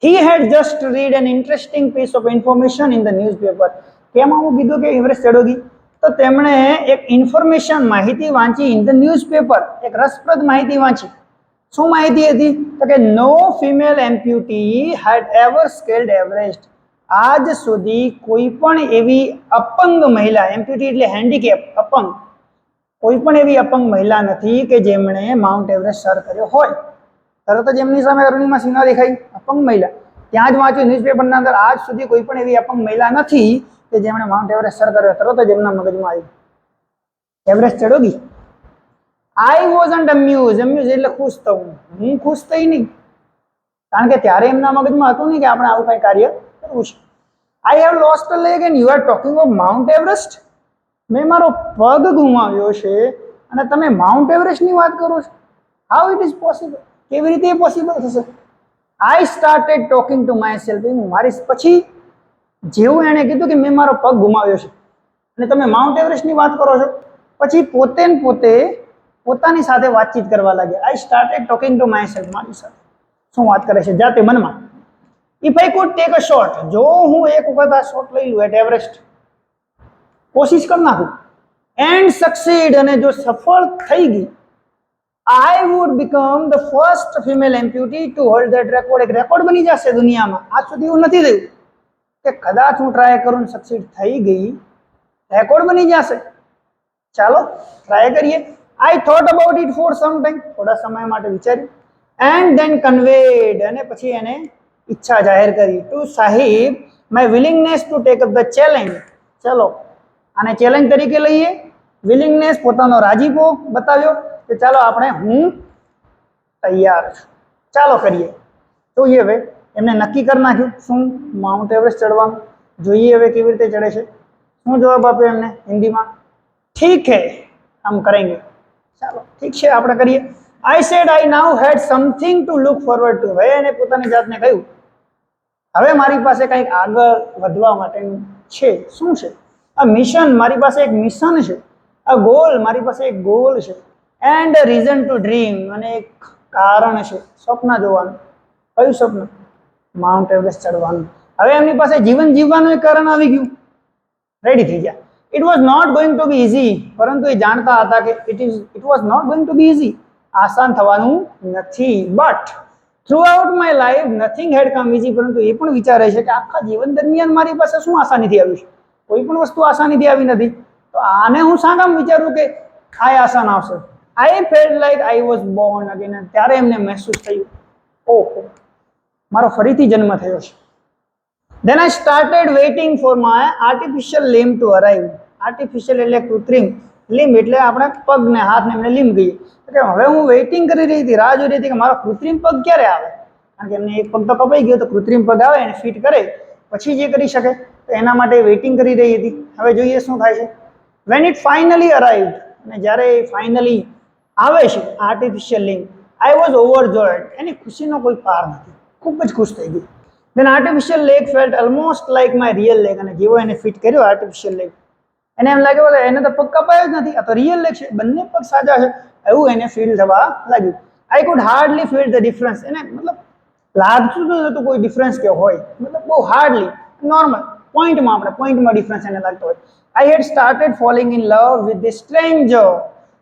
He had just read an interesting piece of information in the newspaper. કેમ આવું કીધું કે એવરેસ્ટ ચડોગી? તો તેમણે એક ઇન્ફોર્મેશન, માહિતી વાંચી ઇન ધ ન્યૂઝપેપર, એક રસપ્રદ માહિતી વાંચી. શું માહિતી હતી? તો કે નો ફિમેલ એમ્પ્યુટી હેડ એવર સ્કેલ્ડ એવરેસ્ટ. આજ સુધી કોઈ પણ એવી અપંગ મહિલા, એમ્પ્યુટી એટલે હેન્ડીકેપ, અપંગ, કોઈ પણ એવી અપંગ મહિલા નથી કે જેમણે માઉન્ટ એવરેસ્ટ સર કર્યો હોય. તરત જ એમની સામે અરુણિમા સિન્હા દેખાઈ, અપંગ મહિલા. ત્યાં જ વાંચ્યું ન્યૂઝપેપરના અંદર, આજ સુધી કોઈ પણ એવી અપંગ મહિલા નથી કે જેમણે માઉન્ટ એવરેસ્ટ સર કર્યો. તરત જ એમના મગજમાં આવ્યું, એવરેસ્ટ ચડોગી? આઈ વોઝન્ટ અમ્યુઝ, અમ્યુઝ એટલે ખુશ થવું. હું ખુશ થઈ નહીં, કારણ કે ત્યારે એમના મગજમાં હતું નહીં કે આપણે આવું કઈ કાર્ય કરવું છે. I have lost a leg and you are talking of Mount Everest. મેં મારો પગ ગુમાવ્યો છે અને તમે માઉન્ટ એવરેસ્ટની વાત કરો છો? How it is possible? કેવી રીતે એ પોસિબલ થશે? આઈ started talking to myself. મારી પછી જેવું એણે કીધું કે મેં મારો પગ ગુમાવ્યો છે અને તમે માઉન્ટ એવરેસ્ટની વાત કરો છો, પછી પોતે ને પોતે પોતાની સાથે વાતચીત કરવા લાગ્યા. I started talking to myself, મારી સાથે શું વાત કરે છે જાતે મનમાં. If I could take a shot, જો હું એક વખત આ શોટ લઈ લઉં એટ એવરેસ્ટ, કોશિશ કરી નાખું, એન્ડ સક્સીડ, અને જો સફળ થઈ ગઈ, I would become the first female amputee to hold that record. એક રેકોર્ડ બની જશે દુનિયામાં. આજ સુધી એવું નથી થયું કે કદાચ હું ટ્રાય કરું ને સક્સીડ થઈ ગઈ, રેકોર્ડ બની જશે. ચાલો ટ્રાય કરીએ. I thought about it for some time, થોડા સમય માટે વિચાર્યું, and then conveyed, અને પછી એને ઈચ્છા જાહેર કરી, ટુ સાહિબ my willingness to take up the challenge. ચલો આને ચેલેન્જ તરીકે લઈએ. વિલિંગનેસ, પોતાનો રાજીપો બતાવ્યો કે ચાલો આપણે, હું તૈયાર છું, ચાલો કરીએ. જોઈએ હવે એમને નક્કી કરી નાખ્યું શું? માઉન્ટ એવરેસ્ટ ચડવાનું. જોઈએ હવે કેવી રીતે ચડે છે. શું જવાબ આપ્યો એમને હિન્દીમાં? ઠીક હે હમ કરેંગે. ચાલો ઠીક છે, આપણે કરીએ. I said I now had something to look forward to. હવે એને પોતાની જાતને કહ્યું, હવે મારી પાસે કંઈક આગળ વધવા માટેનું છે. શું છે? આ મિશન, મારી પાસે એક મિશન છે. આ ગોલ, મારી પાસે એક ગોલ છે. એન્ડ રીઝન ટુ ડ્રીમ, અને એક કારણ છે સ્વપ્ન જોવાનું. કયું સ્વપ્ન? માઉન્ટ એવરેસ્ટ ચડવાનું. હવે એમની પાસે જીવન જીવવાનું એક કારણ આવી ગયું, રેડી થઈ ગયા. It was not going to be easy, પરંતુ એ જાણતા હતા કે it was not going to be easy, આસાન થવાનું નથી. But throughout my life nothing had come easy, પરંતુ એ પણ વિચારે છે કે આખા જીવન દરમિયાન મારી પાસે શું આસાનીથી આવ્યું છે? કોઈ પણ વસ્તુ આસાનીથી આવી નથી. તો આને હું શા કામ વિચારું કે આ આસાન આવશે? આઈ felt like I was Born again. ત્યારે એમને મહેસૂસ થયું, ઓહો, મારો ફરીથી જન્મ થયો છે. Then I started waiting for my artificial limb to arrive. Artificial એટલે કૃત્રિમ, limb એટલે આપણે પગ ને હાથ ને એમને limb કહીએ. એટલે હવે હું વેઇટિંગ કરી રહી હતી, રાહ જોઈ રહી હતી કે મારો કૃત્રિમ પગ ક્યારે આવે. કારણ કે એમને એક પગ તો કપાઈ ગયો, તો કૃત્રિમ પગ આવે એને ફિટ કરે પછી જે કરી શકે, તો એના માટે વેઇટિંગ કરી રહી હતી. હવે જોઈએ શું થાય છે. When it finally arrived, અને જ્યારે ફાઇનલી આવે છે artificial limb, I was overjoyed. એની ખુશીનો કોઈ પાર નથી, ખૂબ જ ખુશ થઈ ગઈ. Then artificial leg felt almost like my real leg. અને જેવો એને ફિટ કર્યો આર્ટિફિશિયલ લેગ, એને એમ લાગ્યો કે એને તો પગ કપાયો જ નથી, આ તો રિયલ લેગ છે, બંને પગ સાચા છે, એવું એને ફીલ થવા લાગ્યું. I could hardly feel the difference. એને મતલબ લાગતું જ નહોતું કોઈ ડિફરન્સ કે હોય, મતલબ બહુ હાર્ડલી, નોર્મલ પોઈન્ટમાં, આપણે પોઈન્ટમાં ડિફરન્સ એને લાગતો હોય. I had started falling in love with the stranger.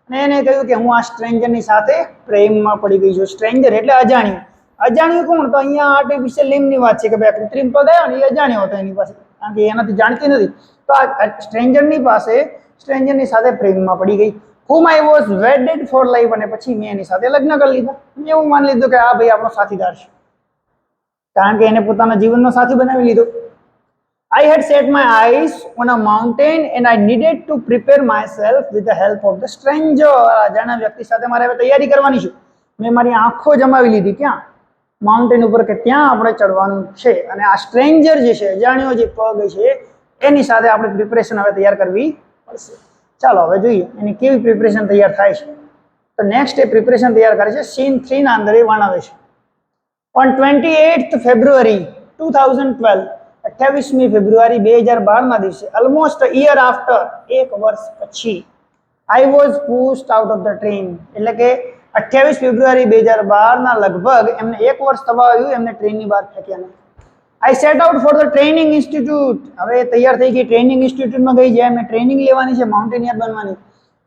અને એને કહ્યું કે હું આ સ્ટ્રેન્જરની સાથે પ્રેમમાં પડી ગઈ છું. સ્ટ્રેન્જર એટલે અજાણ્યું. અજાણ્યું કોણ? તો અહીંયા આર્ટિફિશિયલ લિમ્બની વાત છે કે ભાઈ કૃત્રિમ પગ આવ્યો ને એ અજાણ્યો હતો એની પાસે, કારણ કે એનાથી જાણતી નથી. તો આ સ્ટ્રેન્જરની પાસે, સ્ટ્રેન્જરની સાથે પ્રેમમાં પડી ગઈ. whom I was wedded for life. અને પછી મેં એની સાથે લગ્ન કરી લીધા. મેં એવું માની લીધું કે આ ભાઈ આપણો સાથીદાર છે, કારણ કે એને પોતાના જીવનનો સાથી બનાવી લીધો. I had set my eyes on a mountain and I needed to prepare myself with the help of the stranger. અજાણ્યા વ્યક્તિ સાથે મારે હવે તૈયારી કરવાની છે. મેં મારી આંખો જમાવી લીધી ક્યાં? માઉન્ટેન ઉપર, કે ત્યાં આપણે ચડવાનું છે. અને આ સ્ટ્રેન્જર જે છે, અજાણ્યો જે પગ છે, એની સાથે આપણે પ્રિપરેશન હવે તૈયાર કરવી પડશે. ચાલો હવે જોઈએ એની કેવી પ્રિપરેશન તૈયાર થાય છે. તો નેક્સ્ટ એ પ્રિપરેશન તૈયાર કરે છે. સીન 3 ના અંદર એ વર્ણવે છે. On 28th February 2012, 28મી ફેબ્રુઆરી 2012 ના દિવસે, ઓલમોસ્ટ અ યર આફ્ટર, એક વર્ષ પછી, I was pushed out of the train. એટલે કે 28 ફેબ્રુઆરી 2012 ના લગભગ એમને એક વર્ષ થવા આવ્યું એમને ટ્રેનની બહાર ફેંક્યા નહીં. I set out for the training institute. હવે તૈયાર થઈ ગઈ, ટ્રેનિંગ ઇન્સ્ટિટ્યૂટમાં ગઈ, જ્યાં એમને ટ્રેનિંગ લેવાની છે, માઉન્ટેનિયર બનવાની.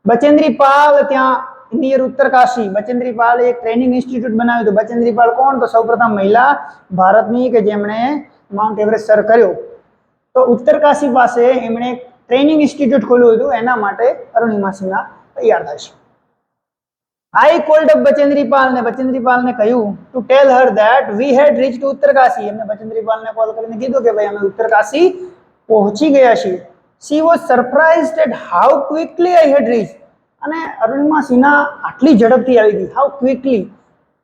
બચેન્દ્રી પાલ, ત્યાં નિયર ઉત્તરકાશી, બચેન્દ્રી પાલ એક ટ્રેનિંગ ઇન્સ્ટિટ્યૂટ બનાવ્યું હતું. બચેન્દ્રી પાલ કોણ? તો સૌપ્રથમ મહિલા ભારતની કે જેમણે માઉન્ટ એવરેસ્ટ સર કર્યો. તો ઉત્તરકાશી પાસે એમણે ટ્રેનિંગ ઇન્સ્ટિટ્યૂટ ખોલ્યું હતું. એના માટે અરુણિમા સિન્હા તૈયાર થાય છે. I called up Bachendri Pal, ને બચેન્દ્રી પાલને કહ્યું to tell her that we had reached Uttarkashi. એમને બચેન્દ્રી પાલને કોલ કરીને કીધું કે ભાઈ અમે ઉત્તરકાશી પહોંચી ગયા છીએ. She was surprised at how quickly I had reached. અને અરુણિમા સિન્હા આટલી ઝડપથી આવી ગઈ, હાઉ ક્વિકલી.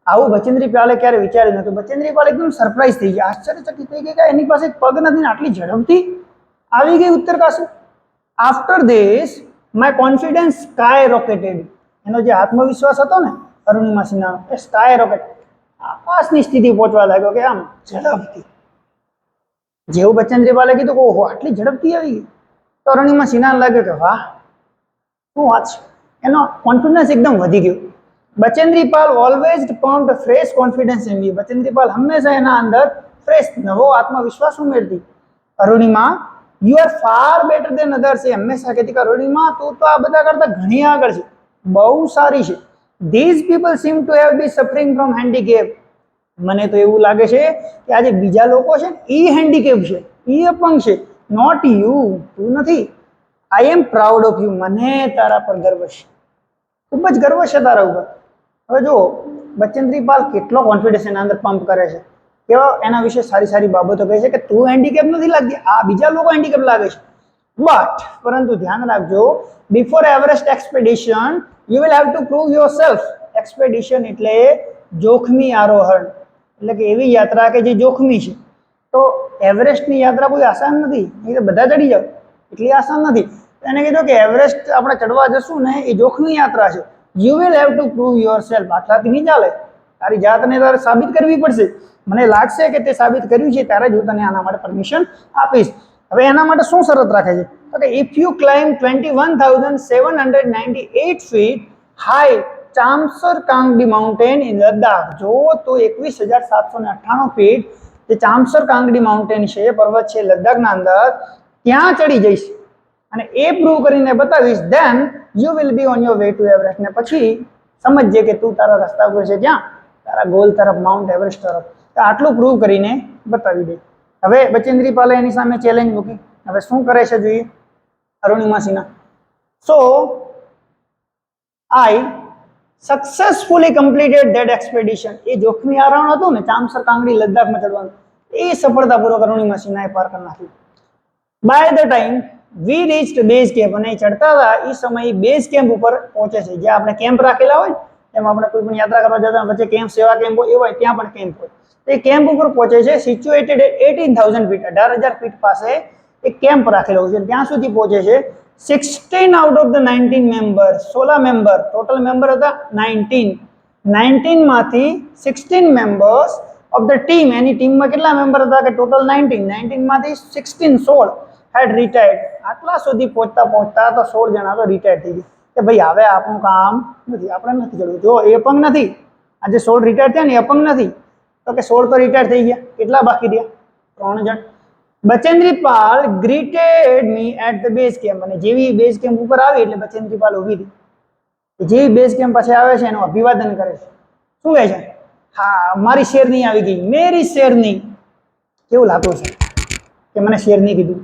આવું બચેન્દ્રી પાલે ક્યારે વિચાર્યું નતું. બચેન્દ્રી પાલ એકદમ સરપ્રાઈઝ થઈ ગયા, આશ્ચર્યચકિત થઈ ગઈ કે એની પાસે પગ નથી ને આટલી ઝડપથી આવી ગઈ Uttarkashi. After this my confidence sky rocketed. એનો જે આત્મવિશ્વાસ હતો ને અરુણિમા સિન્હાનો, એ સ્કાય રોકેટ, આકાશની સ્થિતિ પહોંચવા લાગ્યો કે આમ ઝડપથી. જેવું બચેન્દ્રી પાલે કીધું કે ઓહો આટલી ઝડપથી આવી ગઈ, તો અરુણિમા સિન્હાને લાગ્યો કે વાહ શું વાત છે. એનો કોન્ફિડન્સ એકદમ વધી ગયો. Bachendri Pal always pumped fresh confidence in me. Bachendri Pal હંમેશા એના અંદર ફ્રેશ, નવો આત્મવિશ્વાસ ઉમેરતી. Arunima, you are far better than others. એ હંમેશા કહેતી કે અરુણિમા તું તો આ બધા કરતા ઘણી આગળ છે, બહુ સારી છે. These people seem to have be suffering from handicap. મને તો એવું લાગે છે કે આજે બીજા લોકો છે ને એ હેન્ડીકેપ છે, એ અપંગ છે, નોટ યુ, તું નથી. આઈ એમ પ્રાઉડ ઓફ યુ. મને તારા પર ગર્વ છે, ખૂબ જ ગર્વ છે તારા ઉપર. હવે જો બચેન્દ્રી પાલ કેટલો કોન્ફિડન્સ એના અંદર પંપ કરે છે, કેવા એના વિશે સારી સારી બાબતો કહે છે કે તું હેન્ડીકેપ નથી લાગતી, આ બીજા લોકો હેન્ડીકેપ લાગે છે. બટ પરંતુ ધ્યાન રાખજો, before Everest expedition you will have to prove yourself. Expedition એટલે જોખમી આરોહણ, એટલે કે એવી યાત્રા કે જે જોખમી છે. તો એવરેસ્ટની યાત્રા કોઈ આસાન નથી, એ તો બધા ચડી જાવ, એટલી આસાન નથી. એને કીધું કે એવરેસ્ટ આપણે ચડવા જશું ને એ જોખમી યાત્રા છે, you will have to prove yourself. આટલાથી નહીં ચાલે, તારી જાતને તારે સાબિત કરવી પડશે. મને લાગશે કે તે સાબિત કર્યું છે ત્યારે જ હું તને આના માટે પરમિશન આપીશ. હવે એના માટે શું શરત રાખે છે? તો કે if you climb 21,798 feet high Chamser Kangri mountain in Ladakh, જો તો 21,798 ફીટ જે ચામસર કાંગડી માઉન્ટેન છે, પર્વત છે લદ્દાખના અંદર, ત્યાં ચડી જઈશ અને એ પ્રૂવ કરીને બતાવીશ, then you will be on your way to Everest. ને પછી સમજજે કે તું તારા રસ્તા પર છે ત્યાં તારા ગોલ તરફ, માઉન્ટ એવરેસ્ટ તરફ. તો આટલું પ્રૂવ કરીને બતાવી દે. હવે બચેન્દ્રી પાલે એની સામે ચેલેન્જ મૂકી. હવે શું કરે છે જોઈએ અરુણિમા સિન્હા. સો આઈ સક્સેસફુલી કમ્પ્લીટેડ ધેટ એક્સપેડિશન. એ જોખમી આરોહણ હતું ને ચામસર કાંગડી લદ્દાખમાં ચડવાનું, એ સફળતાપૂર્વક અરુણિમા સિન્હાએ પાર કરી નાખ્યું. By the time we reached base camp, અને ચડતા હતા એ સમયે બેઝ કેમ્પ ઉપર પહોંચે છે. જ્યાં આપણે કેમ્પ રાખેલા હોય એમાં આપણે કોઈ પણ યાત્રા કરવા જતા વચ્ચે કેમ્પ, સેવા કેમ્પ હોય એવા ત્યાં પણ કેમ્પ હોય. એ કેમ્પ ઉપર પહોંચે છે. સિચ્યુએટેડ 18,000 ફીટ, 18,000 ફીટ પાસે એક કેમ્પ રાખેલો છે. ત્યાં સુધી પહોંચે છે. 16 out of the 19 member, 16 member total member હતા 19, 19 માંથી 16 મેમ્બર્સ ઓફ ધ ટીમ, એની ટીમમાં કેટલા મેમ્બર હતા કે ટોટલ 19, 19 માંથી 16 હેડ રિટાયર્ડ. આટલા સુધી પહોંચતા પહોંચતા તો 16 જણા તો રિટાયર થઈ ગયા કે ભાઈ હવે આપણું કામ નથી, આપણે નથી કરવું. જો એ અપંગ નથી, આજે 16 રિટાયર થયા ને, અપંગ નથી તો કે 16 તો રિટાયર થઈ ગયા. કેટલા બાકી રહ્યા? 3 જણ. Bachendri Pal greeted me at the base camp, અને જેવી બેઝ કેમ્પ ઉપર આવી એટલે બચેન્દ્રી પાલ ઊભી હતી. જેવી બેઝ કેમ્પ પાસે આવે છે એનું અભિવાદન કરે છે. શું કહે છે? હા, મારી શેરની આવી ગઈ, મેરી શેરની. કેવું લાગતું છે કે મને શેરની કીધું.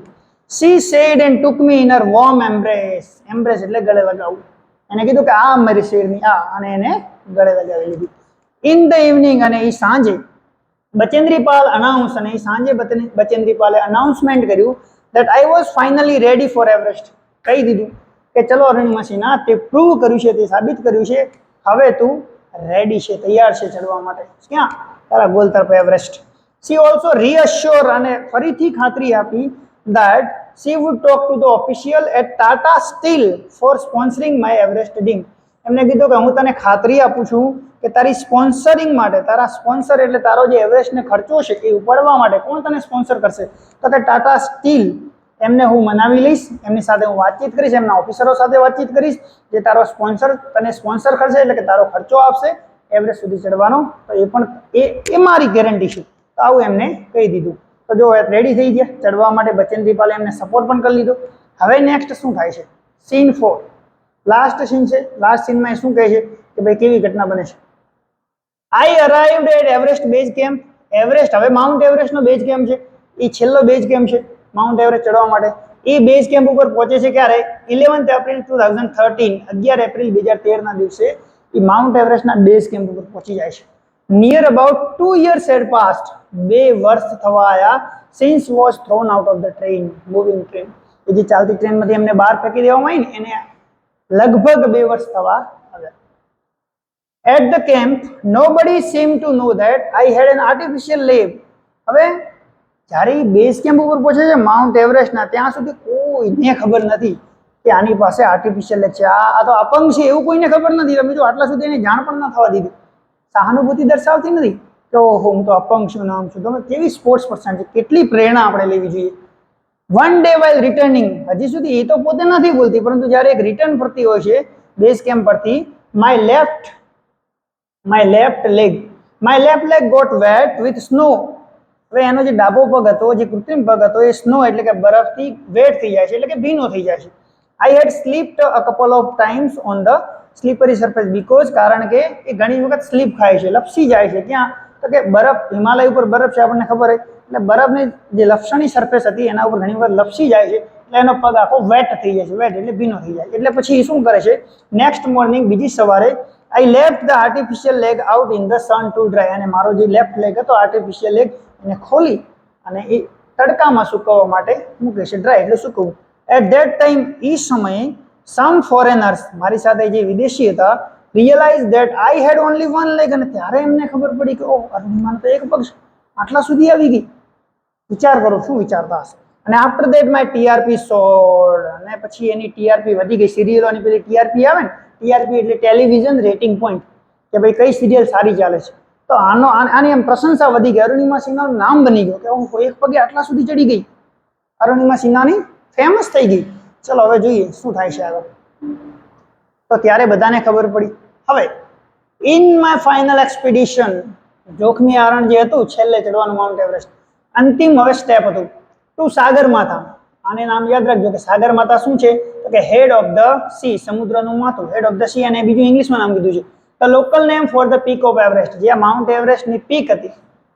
She said and took me in her warm embrace. Embrace એટલે ગળે લગાવવું. એને કીધું કે આ મારી શેરની આ, અને એને ગળે લગાવી લીધી. ઇન ધ ઇવનિંગ, અને એ સાંજે બચેન્દ્રી પાલ અનાઉન્સ, અને એ સાંજે બચેન્દ્રી પાલે અનાઉન્સમેન્ટ કર્યું that I was finally ready for Everest. કહી દીધું કે ચલો અરુણિમા સિન્હા, તે પ્રૂવ કર્યું છે, તે સાબિત કર્યું છે, હવે તું રેડી છે, તૈયાર છે ચડવા માટે. ક્યાં? તારા ગોલ તરફ, એવરેસ્ટ. She also reassured, અને ફરીથી ખાતરી આપી that she would talk to the official at Tata Steel for sponsoring my Everest dream. એમને કીધું કે હું તને ખાતરી આપું છું કે તારી સ્પોન્સરિંગ માટે, તારા સ્પોન્સર એટલે તારો જે એવરેસ્ટને ખર્ચો છે એ ઉપાડવા માટે કોણ તને સ્પોન્સર કરશે? તો કે ટાટા સ્ટીલ. એમને હું મનાવી લઈશ, એમની સાથે હું વાતચીત કરીશ, એમના ઓફિસરો સાથે વાતચીત કરીશ, જે તારો સ્પોન્સર તને સ્પોન્સર કરશે એટલે કે તારો ખર્ચો આપશે એવરેસ્ટ સુધી ચડવાનો. તો એ પણ એ મારી ગેરંટી છે. તો આવું એમને કહી દીધું. તો જો રેડી થઈ ગયા ચડવા માટે. બચેન્દ્રી પાલે એમને સપોર્ટ પણ કરી લીધો. હવે નેક્સ્ટ શું થાય છે? સીન 4, લાસ્ટ સીન છે. લાસ્ટ સીનમાં શું કહે છે કે ભાઈ કેવી ઘટના બને છે? I arrived at Everest base camp. Everest, હવે માઉન્ટ એવરેસ્ટનો બેઝ કેમ્પ છે, એ છેલ્લો બેઝ કેમ્પ છે માઉન્ટ એવરેસ્ટ ચડવા માટે. એ બેઝ કેમ્પ ઉપર પહોંચે છે ક્યારે? 11 એપ્રિલ 2013, 11 એપ્રિલ 2013 ના દિવસે એ માઉન્ટ એવરેસ્ટના બેઝ કેમ્પ ઉપર પહોંચી જાય છે. Near about 2 years had passed, 2 વર્ષ થવા આયા, since was thrown out of the train, moving train. એ જે ચાલતી ટ્રેનમાંથી એમને બહાર ફેંકી દેવામાં આવી ને, એને લગભગ 2 વર્ષ થવા આવ્યા. At the camp, nobody seemed to know that I had an artificial leg. હવે જ્યારે બેઝ કેમ્પ ઉપર પહોંચે છે માઉન્ટ એવરેસ્ટના, ત્યાં સુધી કોઈને ખબર નથી કે આની પાસે આર્ટિફિશિયલ લેગ છે, આ તો અપંગ છે, એવું કોઈને ખબર નથી. તમે જો આટલા સુધી એને જાણ પણ ના થવા દીધી. સહાનુભૂતિ દર્શાવતી નથી કે ઓહો હું તો અપંગ છું, નામ છું. તમે કેવી સ્પોર્ટ્સ પર્સન છે, કેટલી પ્રેરણા આપણે લેવી જોઈએ. વન ડે વાઇલ રિટર્નિંગ, હજી સુધી એ તો પોતે નથી બોલતી, પરંતુ જ્યારે એક રિટર્ન ફરતી હોય છે બેઝ કેમ્પ પરથી, my left leg got wet with snow. હવે એનો જે ડાબો પગ હતો, જે કૃત્રિમ પગ હતો, એ સ્નો એટલે કે બરફથી વેટ થઈ જાય છે, એટલે કે ભીનો થઈ જાય છે. I had slipped a couple of times on the slippery surface because, કારણ કે એ ઘણી વખત સ્લીપ ખાય છે, લપસી જાય છે. ક્યાં? તો કે બરફ, હિમાલય ઉપર બરફ છે આપણને ખબર હોય, એટલે બરફની જે લપસણી સરફેસ હતી એના ઉપર ઘણી વખત લપસી જાય છે, એટલે એનો પગ આખો વેટ થઈ જાય છે. વેટ એટલે ભીનો થઈ જાય. એટલે પછી એ શું કરે છે? નેક્સ્ટ મોર્નિંગ, બીજી સવારે, I left the artificial leg out in the sun to dry. અને મારો જે લેફ્ટ લેગ હતો આર્ટિફિશિયલ લેગ, એને ખોલી અને એ તડકામાં સુકવવા માટે મૂકે છે. ડ્રાય એટલે સુકવવું. એટ ધેટ ટાઈમ, એ સમયે, સમ ફોરેનર્સ, મારી સાથે જે વિદેશી હતા, realise that I had only one leg. અને ત્યારે એમને ખબર પડી કે ઓહ, અરુણિમાનો તો એક પગ છે, આટલા સુધી આવી ગઈ. વિચાર કરો શું વિચારતા હશે. અને આફ્ટર ધેટ માય ટીઆરપી સોર્ડ, અને પછી એની ટીઆરપી વધી ગઈ. સિરિયલોની પેલી ટીઆરપી આવે ને, TRP એટલે ટેલિવિઝન રેટિંગ પોઈન્ટ, કે ભાઈ કઈ સિરિયલ સારી ચાલે છે. તો આની એમ પ્રશંસા વધી ગઈ, અરુણિમા સિન્હાનું નામ બની ગયું કે હું એક પગે આટલા સુધી ચડી ગઈ, અરુણિમા સિન્હાની ફેમસ થઈ ગઈ. ચલો હવે જોઈએ શું થાય છે આગળ. તો ત્યારે બધાને ખબર પડી. હવે ઇન માય ફાઇનલ એક્સપિડિશન, જોખમી આરણ જે હતું છેલ્લે ચડવાનું માઉન્ટ એવરેસ્ટ, અંતિમ હવે સ્ટેપ હતું ટુ સાગરમાથા. આને નામ યાદ રાખજો કે સાગરમાથા શું છે, તો કે હેડ ઓફ ધ સી, સમુદ્રનું માથું, હેડ ઓફ ધ સી, અને બીજું ઇંગ્લિશમાં નામ કીધું છે. The local name for the peak of Everest, જે માઉન્ટ એવરેસ્ટની પીક હતી,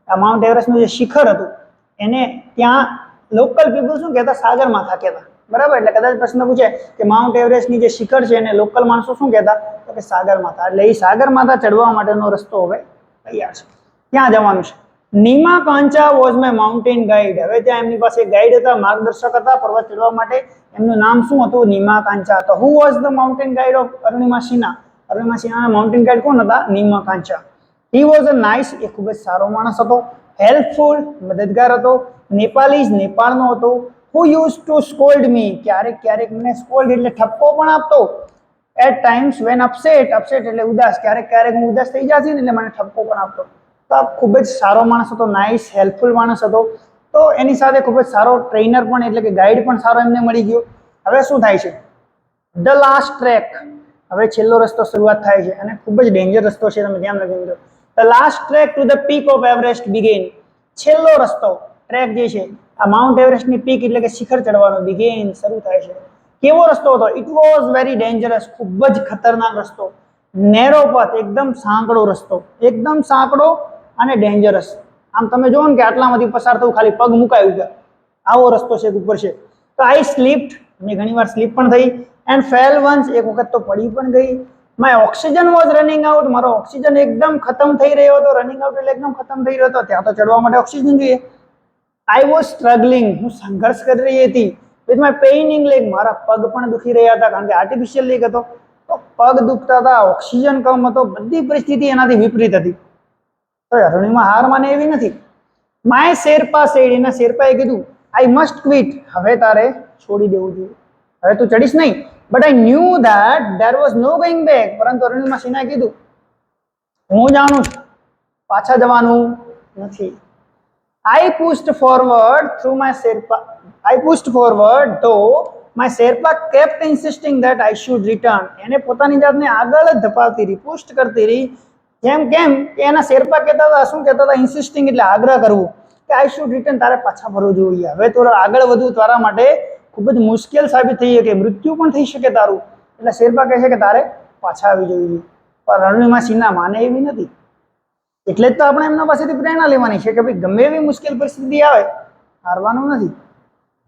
આ માઉન્ટ એવરેસ્ટનું જે શિખર હતું એને ત્યાં લોકલ પીપલ શું કહેતા, સાગરમાથા કહેતા. બરાબર, એટલે કદાચ પ્રશ્ન પૂછે કે માઉન્ટ એવરેસ્ટની જે શિખર છે એને લોકલ માણસો શું કહેતા, તો કે સાગરમાથા. એટલે એ સાગરમાથા ચડવા માટેનો રસ્તો હવે તૈયાર છે, ત્યાં જવાનું છે. Nima Kancha was my mountain guide. હવે ત્યાં એમની પાસે ગાઈડ હતા, માર્ગદર્શક હતા પર્વત ચડવા માટે. એમનું નામ શું હતું, નીમા કાંચા. તો who was the mountain guide of Arunima Sinha? Arunima સિન્હાના માઉન્ટેન ગાઈડ કોણ હતા, Nima કાંચા. He was a nice, એ ખૂબ જ સારો માણસ હતો. હેલ્પફુલ, મદદગાર હતો. નેપાલીઝ, નેપાળનો હતો. Who use to scold me, ક્યારેક ક્યારેક મને સ્કોલ્ડ એટલે ઠપકો પણ આપતો. At times when upset, upset એટલે ઉદાસ, ક્યારેક ક્યારેક હું ઉદાસ થઈ જતી ને એટલે મને ઠપકો પણ આપતો. તો ખૂબ જ સારો માણસ હતો, નાઇસ હેલ્પફુલ માણસ હતો. તો એની સાથે ખૂબ જ સારો ટ્રેનર પણ એટલે કે ગાઈડ પણ સારો એમને મળી ગયો. હવે શું થાય છે, ધ લાસ્ટ ટ્રેક, હવે છેલ્લો રસ્તો શરૂઆત થાય છે અને ખૂબ જ ડેન્જર રસ્તો છે, તમે ધ્યાન રાખજો. The last track to the peak of Everest began, છેલ્લો રસ્તો ટ્રેક જે છે આ માઉન્ટ એવરેસ્ટની પીક એટલે કે શિખર ચડવાનો બિગેન શરૂ થાય છે. કેવો રસ્તો હતો, ઇટ વોઝ વેરી ડેન્જરસ, ખૂબ જ ખતરનાક રસ્તો. નેરો પથ, એકદમ સાંકડો રસ્તો, એકદમ સાંકડો અને ડેન્જરસ. આમ તમે જોવો ને કે આટલામાંથી પસાર થવું ખાલી પગ મુકાય ઉપર, આવો રસ્તો છે ઉપર છે. તો આઈ સ્લીપ્ડ, મેં ઘણી વાર સ્લીપ પણ થઈ. એન્ડ ફેલ વન્સ, એક વખત તો પડી પણ ગઈ. My oxygen was running out, મારો ઓક્સિજન એકદમ ખતમ થઈ રહ્યો હતો. રનિંગ આઉટ એટલે એકદમ ખતમ થઈ રહ્યો હતો, ત્યાં તો ચડવા માટે ઓક્સિજન જોઈએ. આઈ વોઝ સ્ટ્રગલિંગ, હું સંઘર્ષ કરી રહી હતી. વિથ માય પેઇનિંગ લેગ, મારા પગ પણ દુખી રહ્યા હતા કારણ કે આર્ટિફિશિયલ લેગ હતો, તો પગ દુખતા હતા, ઓક્સિજન કમ હતો, બધી પરિસ્થિતિ એનાથી વિપરીત હતી. તો અરુણિમા હાર માને એવી નથી. માય શેરપા સેડ, એના શેરપાએ કીધું આઈ મસ્ટ ક્વિટ, હવે તારે છોડી દેવું જોઈએ, હવે તું ચડીશ નહીં. But I knew that there was no going back, પરંતુ અરુણિમા સિન્હાએ કીધું હું જાણું છું પાછા જવાનું નથી. I pushed forward through my Sherpa. I pushed forward though my Sherpa kept insisting that I should return. એને પોતાની જાતને આગળ જ ધપાવતી રહી, પુશ કરતી રહી. કેમ કે એના શેરપા કહેતા હતા, શું કહેતા હતા, ઇન્સિસ્ટિંગ એટલે આગ્રહ કરવું કે આઈ શુડ રિટર્ન, તારે પાછા ફરવું જોઈએ, હવે તો આગળ વધવું તારા માટે ખૂબ જ મુશ્કેલ સાબિત થઈ શકે, મૃત્યુ પણ થઈ શકે તારું. એટલે શેરપા કહે છે કે તારે પાછા આવી જોઈએ. પણ અરુણિમા સિન્હા માને એવી નથી. એટલે જ તો આપણે એમના પાસેથી પ્રેરણા લેવાની છે કે ભાઈ ગમે એવી મુશ્કેલ પરિસ્થિતિ આવે, હારવાનું નથી.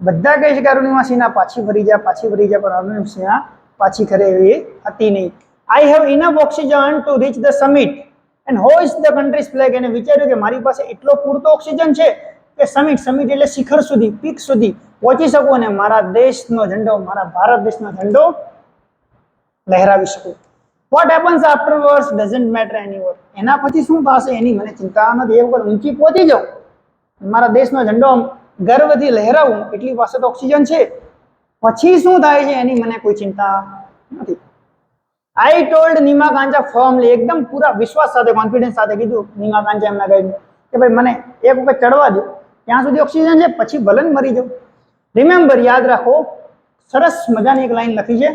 બધા કહે છે કે અરુણિમા સિન્હા પાછી ફરી જા, પાછી ફરી જા, પણ અરુણિમા સિન્હા પાછી ખરે એવી હતી નહીં. I have enough oxygen to reach the summit and હોઇસ્ટ the countries flag. એને વિચાર્યું કે મારી પાસે એટલો પૂરતો ઓક્સિજન છે કે સમિટ, સમિટ એટલે શિખર સુધી, પીક સુધી પહોંચી શકું અને મારા દેશનો ઝંડો, મારા ભારત દેશનો ઝંડો લહેરાવી શકું. What happens આફ્ટરવર્ડ્સ doesn't matter એનીમોર. એના પછી શું થશે એની મને ચિંતા નથી. એ વખત ઊંચી પહોંચી જાઉં, મારા દેશનો ઝંડો ગર્વથી લહેરાવું, એટલી પાસે તો ઓક્સિજન છે, પછી શું થાય છે એની મને કોઈ ચિંતા નથી. આઈ ટોલ્ડ નીમા કાંચા ફર્મલી, એકદમ પૂરા વિશ્વાસ સાથે, કોન્ફિડન્સ સાથે કીધું નીમા કાંચા એમના ગાઈડને કે ભાઈ મને એક વખત ચડવા દો, ત્યાં સુધી ઓક્સિજન છે, પછી ભલે મરી જાઉં. રિમેમ્બર, યાદ રાખો, સરસ મજાની એક લાઈન લખી છે,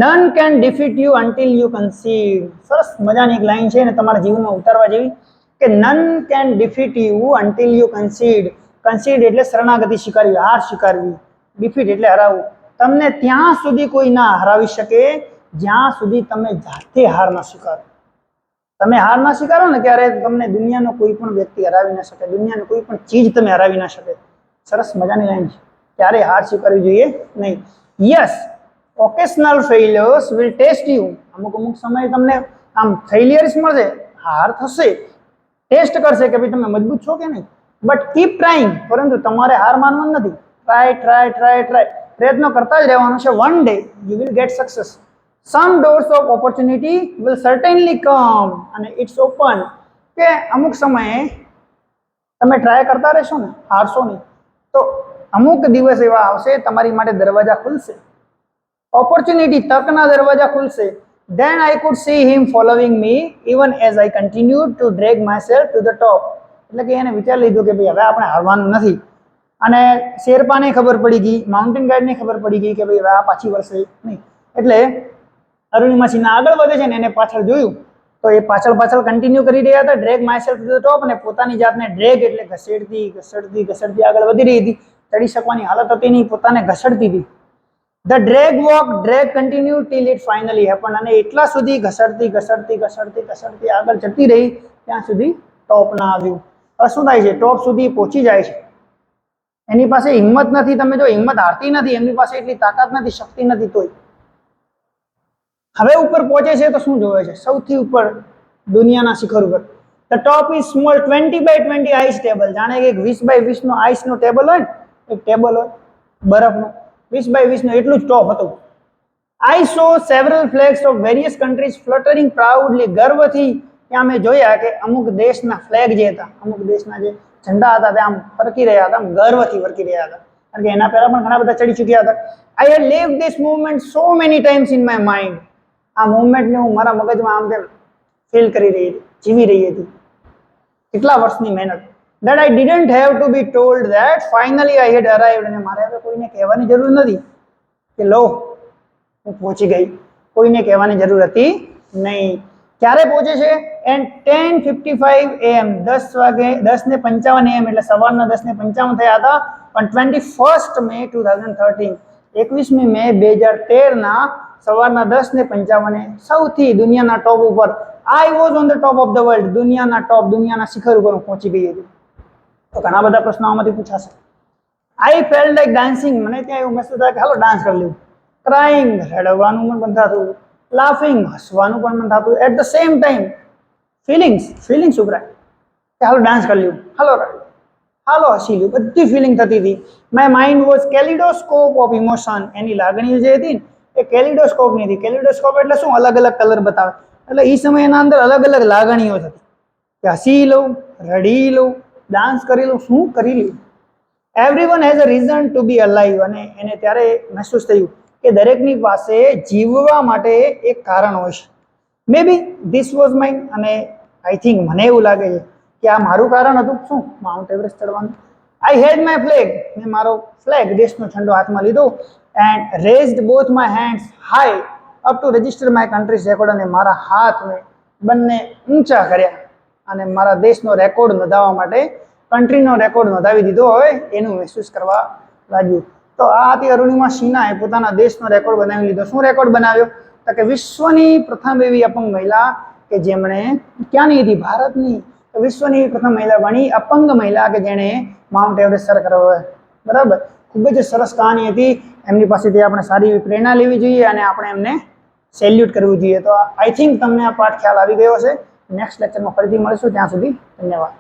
none can defeat you until you concede. સરસ મજાની એક લાઈન છે ને તમારા જીવનમાં ઉતારવા જેવી કે none can defeat you until you concede. Concede એટલે શરણાગતિ સ્વીકારવી, હાર સ્વીકારવી. ડિફીટ એટલે હરાવવું. તમને ત્યાં સુધી કોઈ ના હરાવી શકે જ્યાં સુધી તમે જાતે હાર ના સ્વીકારો. તમે હાર ના સ્વીકારો ને ત્યારે તમને દુનિયાનો કોઈ પણ વ્યક્તિ હરાવી ના શકે, દુનિયાની કોઈ પણ ચીજ તમે હરાવી ના શકે. સરસ મજાની લાઈન છે. ત્યારે હાર સ્વીકારવી જોઈએ નહીં. Yes, occasional failures will test you. અમુક અમુક સમયે તમને આમ ફેઇલિયર્સ મળશે, હાર થશે, ટેસ્ટ કરશે કે ભાઈ તમે મજબૂત છો કે નહીં. બટ કીપ ટ્રાઇંગ, પરંતુ તમારે હાર માનવાનું નથી. ટ્રાય ટ્રાય ટ્રાય ટ્રાય, પ્રયત્નો કરતા જ રહેવાનું છે. One day you will get success. Some doors of opportunity will certainly come અને ઇટ્સ ઓપન. કે અમુક સમયે તમે ટ્રાય કરતા રહેશો ને, હારશો નહીં, તો અમુક દિવસ એવા આવશે તમારી માટે દરવાજા ખુલશે. ઓપોર્ચ્યુનિટી, તકના દરવાજા ખુલશે. Then I could see him following me even as I continued to drag myself to the top. એટલે કે એને વિચાર લીધું કે ભાઈ હવે આપણે હારવાનું નથી. અને શેરપાને ખબર પડી ગઈ, માઉન્ટેન ગાઈડને ખબર પડી ગઈ કે ભાઈ હવે આ પાછી વળશે નહીં. એટલે અરુણિમા સિન્હા આગળ વધે છે ને એને પાછળ જોયું તો એ પાછળ પાછળ કન્ટિન્યુ કરી રહ્યા હતા, drag myself to the top, અને પોતાની જાતને ડ્રેગ એટલે ઘસેડતી ઘસડતી ઘસડતી આગળ વધી રહી હતી. ચડી શકવાની હાલત હતી નહીં, પોતાને ઘસડતી હતી. The drag walk drag continue till it finally happen, અને એટલા સુધી ઘસડતી ઘસડતી ઘસડતી ઘસડતી આગળ જતી રહી ત્યાં સુધી ટોપ ના આવ્યું. હવે શું થાય છે? ટોપ સુધી પહોંચી જાય છે. એની પાસે હિંમત નથી. તમે જો હિંમત હારતી નથી, એમની પાસે એટલી તાકાત નથી, શક્તિ નથી, તોય હવે ઉપર પહોંચે છે તો શું જોવે છે? સૌથી ઉપર દુનિયાના શિખર ઉપર. The top is small 20x20 ice table. જાણે કે 20x20 નો આઈસ નો ટેબલ હોય ને, એક ટેબલ હોય બરફનો, 20x20 નો એટલું જ ટોપ હતું. I saw several flags of various countries fluttering proudly. ગર્વથી ત્યાં મેં જોયા કે અમુક દેશના ફ્લેગ જે હતા, અમુક દેશના જે ઝંડા હતા તે આમ ફરકી રહ્યા હતા, આમ ગર્વથી ફરકી રહ્યા હતા, કારણ કે એના પહેલા પણ ઘણા બધા ચડી ચૂક્યા હતા. I had lived this movement so many times in my mind. આ મૂવમેન્ટને હું મારા મગજમાં આમ તેમ ફીલ કરી રહી હતી, જીવી રહી હતી. કેટલા વર્ષની મહેનત. that I didn't have to be told that finally I had arrived. અને મારે હવે કોઈને કહેવાની જરૂર નથી કે લો હું પહોંચી ગઈ. કોઈને કહેવાની જરૂર હતી નહીં. ક્યારે પહોંચે છે? એન્ડ 10:55 AM, 10 વાગે 10:55 AM, એટલે સવારના 10:55 થયા હતા. પણ 21st May 2013, 21મી મે 2013 ના સવારના 10:55 સૌથી દુનિયાના ટોપ ઉપર, I was on the top of the world, દુનિયાના ટોપ, દુનિયાના શિખર ઉપર હું પહોંચી ગઈ હતી. તો ઘણા બધા પ્રશ્નો આમાંથી પૂછાશે. I felt like dancing. મને ત્યાં એવું મહેસૂસ થાય કે હાલો ડાન્સ કરી લઉં. ક્રાઇંગ, રડવાનું પણ મન થતું. લાફિંગ, હસવાનું પણ મન થતું. At the same time feelings ઉભરાય કે હાલો ડાન્સ કરી લઉં, હાલો હસી લઉં. બધી ફિલિંગ થતી હતી. My mind was kaleidoscope of emotion. એની લાગણીઓ જે હતી ને એ કેલિડોસ્કોપની હતી. કેલિડોસ્કોપ એટલે શું? અલગ અલગ કલર બતાવે. એટલે એ સમયના અંદર અલગ અલગ લાગણીઓ થતી કે હસી લઉં, રડી લઉં, ડાન્સ કરી લઉં, શું કરી લઉં. Everyone has a reason to be alive. અને એને ત્યારે મહેસૂસ થયું કે દરેકની પાસે જીવવા માટે એક કારણ હોય છે. મે બી ધીસ વોઝ માઇન. અને આઈ થિંક, મને એવું લાગે છે કે આ મારું કારણ હતું. શું? માઉન્ટ એવરેસ્ટ ચડવાનું. આઈ હેડ માય ફ્લેગ. મેં મારો ફ્લેગ, દેશનો ઝંડો હાથમાં લીધો. And raised both my hands high up to register my countries record. અને મારા હાથ મેં બંને ઊંચા કર્યા અને મારા દેશનો રેકોર્ડ નોંધાવવા માટે, કન્ટ્રીનો રેકોર્ડ નોંધાવી દીધો હોય એનું મહેસૂસ કરવા લાગ્યું. તો આ હતી અરુણિમા સિન્હાએ પોતાના દેશનો રેકોર્ડ બનાવી લીધો. શું રેકોર્ડ બનાવ્યો? તો કે વિશ્વની પ્રથમ એવી અપંગ મહિલા કે જેમણે, ક્યાંની હતી? ભારતની. વિશ્વની પ્રથમ મહિલા બની, અપંગ મહિલા કે જેણે માઉન્ટ એવરેસ્ટ સર કર્યો હોય. બરાબર. ખૂબ જ સરસ કહાની હતી. એમની પાસેથી આપણે સારી એવી પ્રેરણા લેવી જોઈએ અને આપણે એમને સેલ્યુટ કરવું જોઈએ. તો આઈ થિંક તમને આ પાઠ ખ્યાલ આવી ગયો હશે. નેક્સ્ટ લેક્ચરમાં ફરીથી મળીશું. ત્યાં સુધી ધન્યવાદ.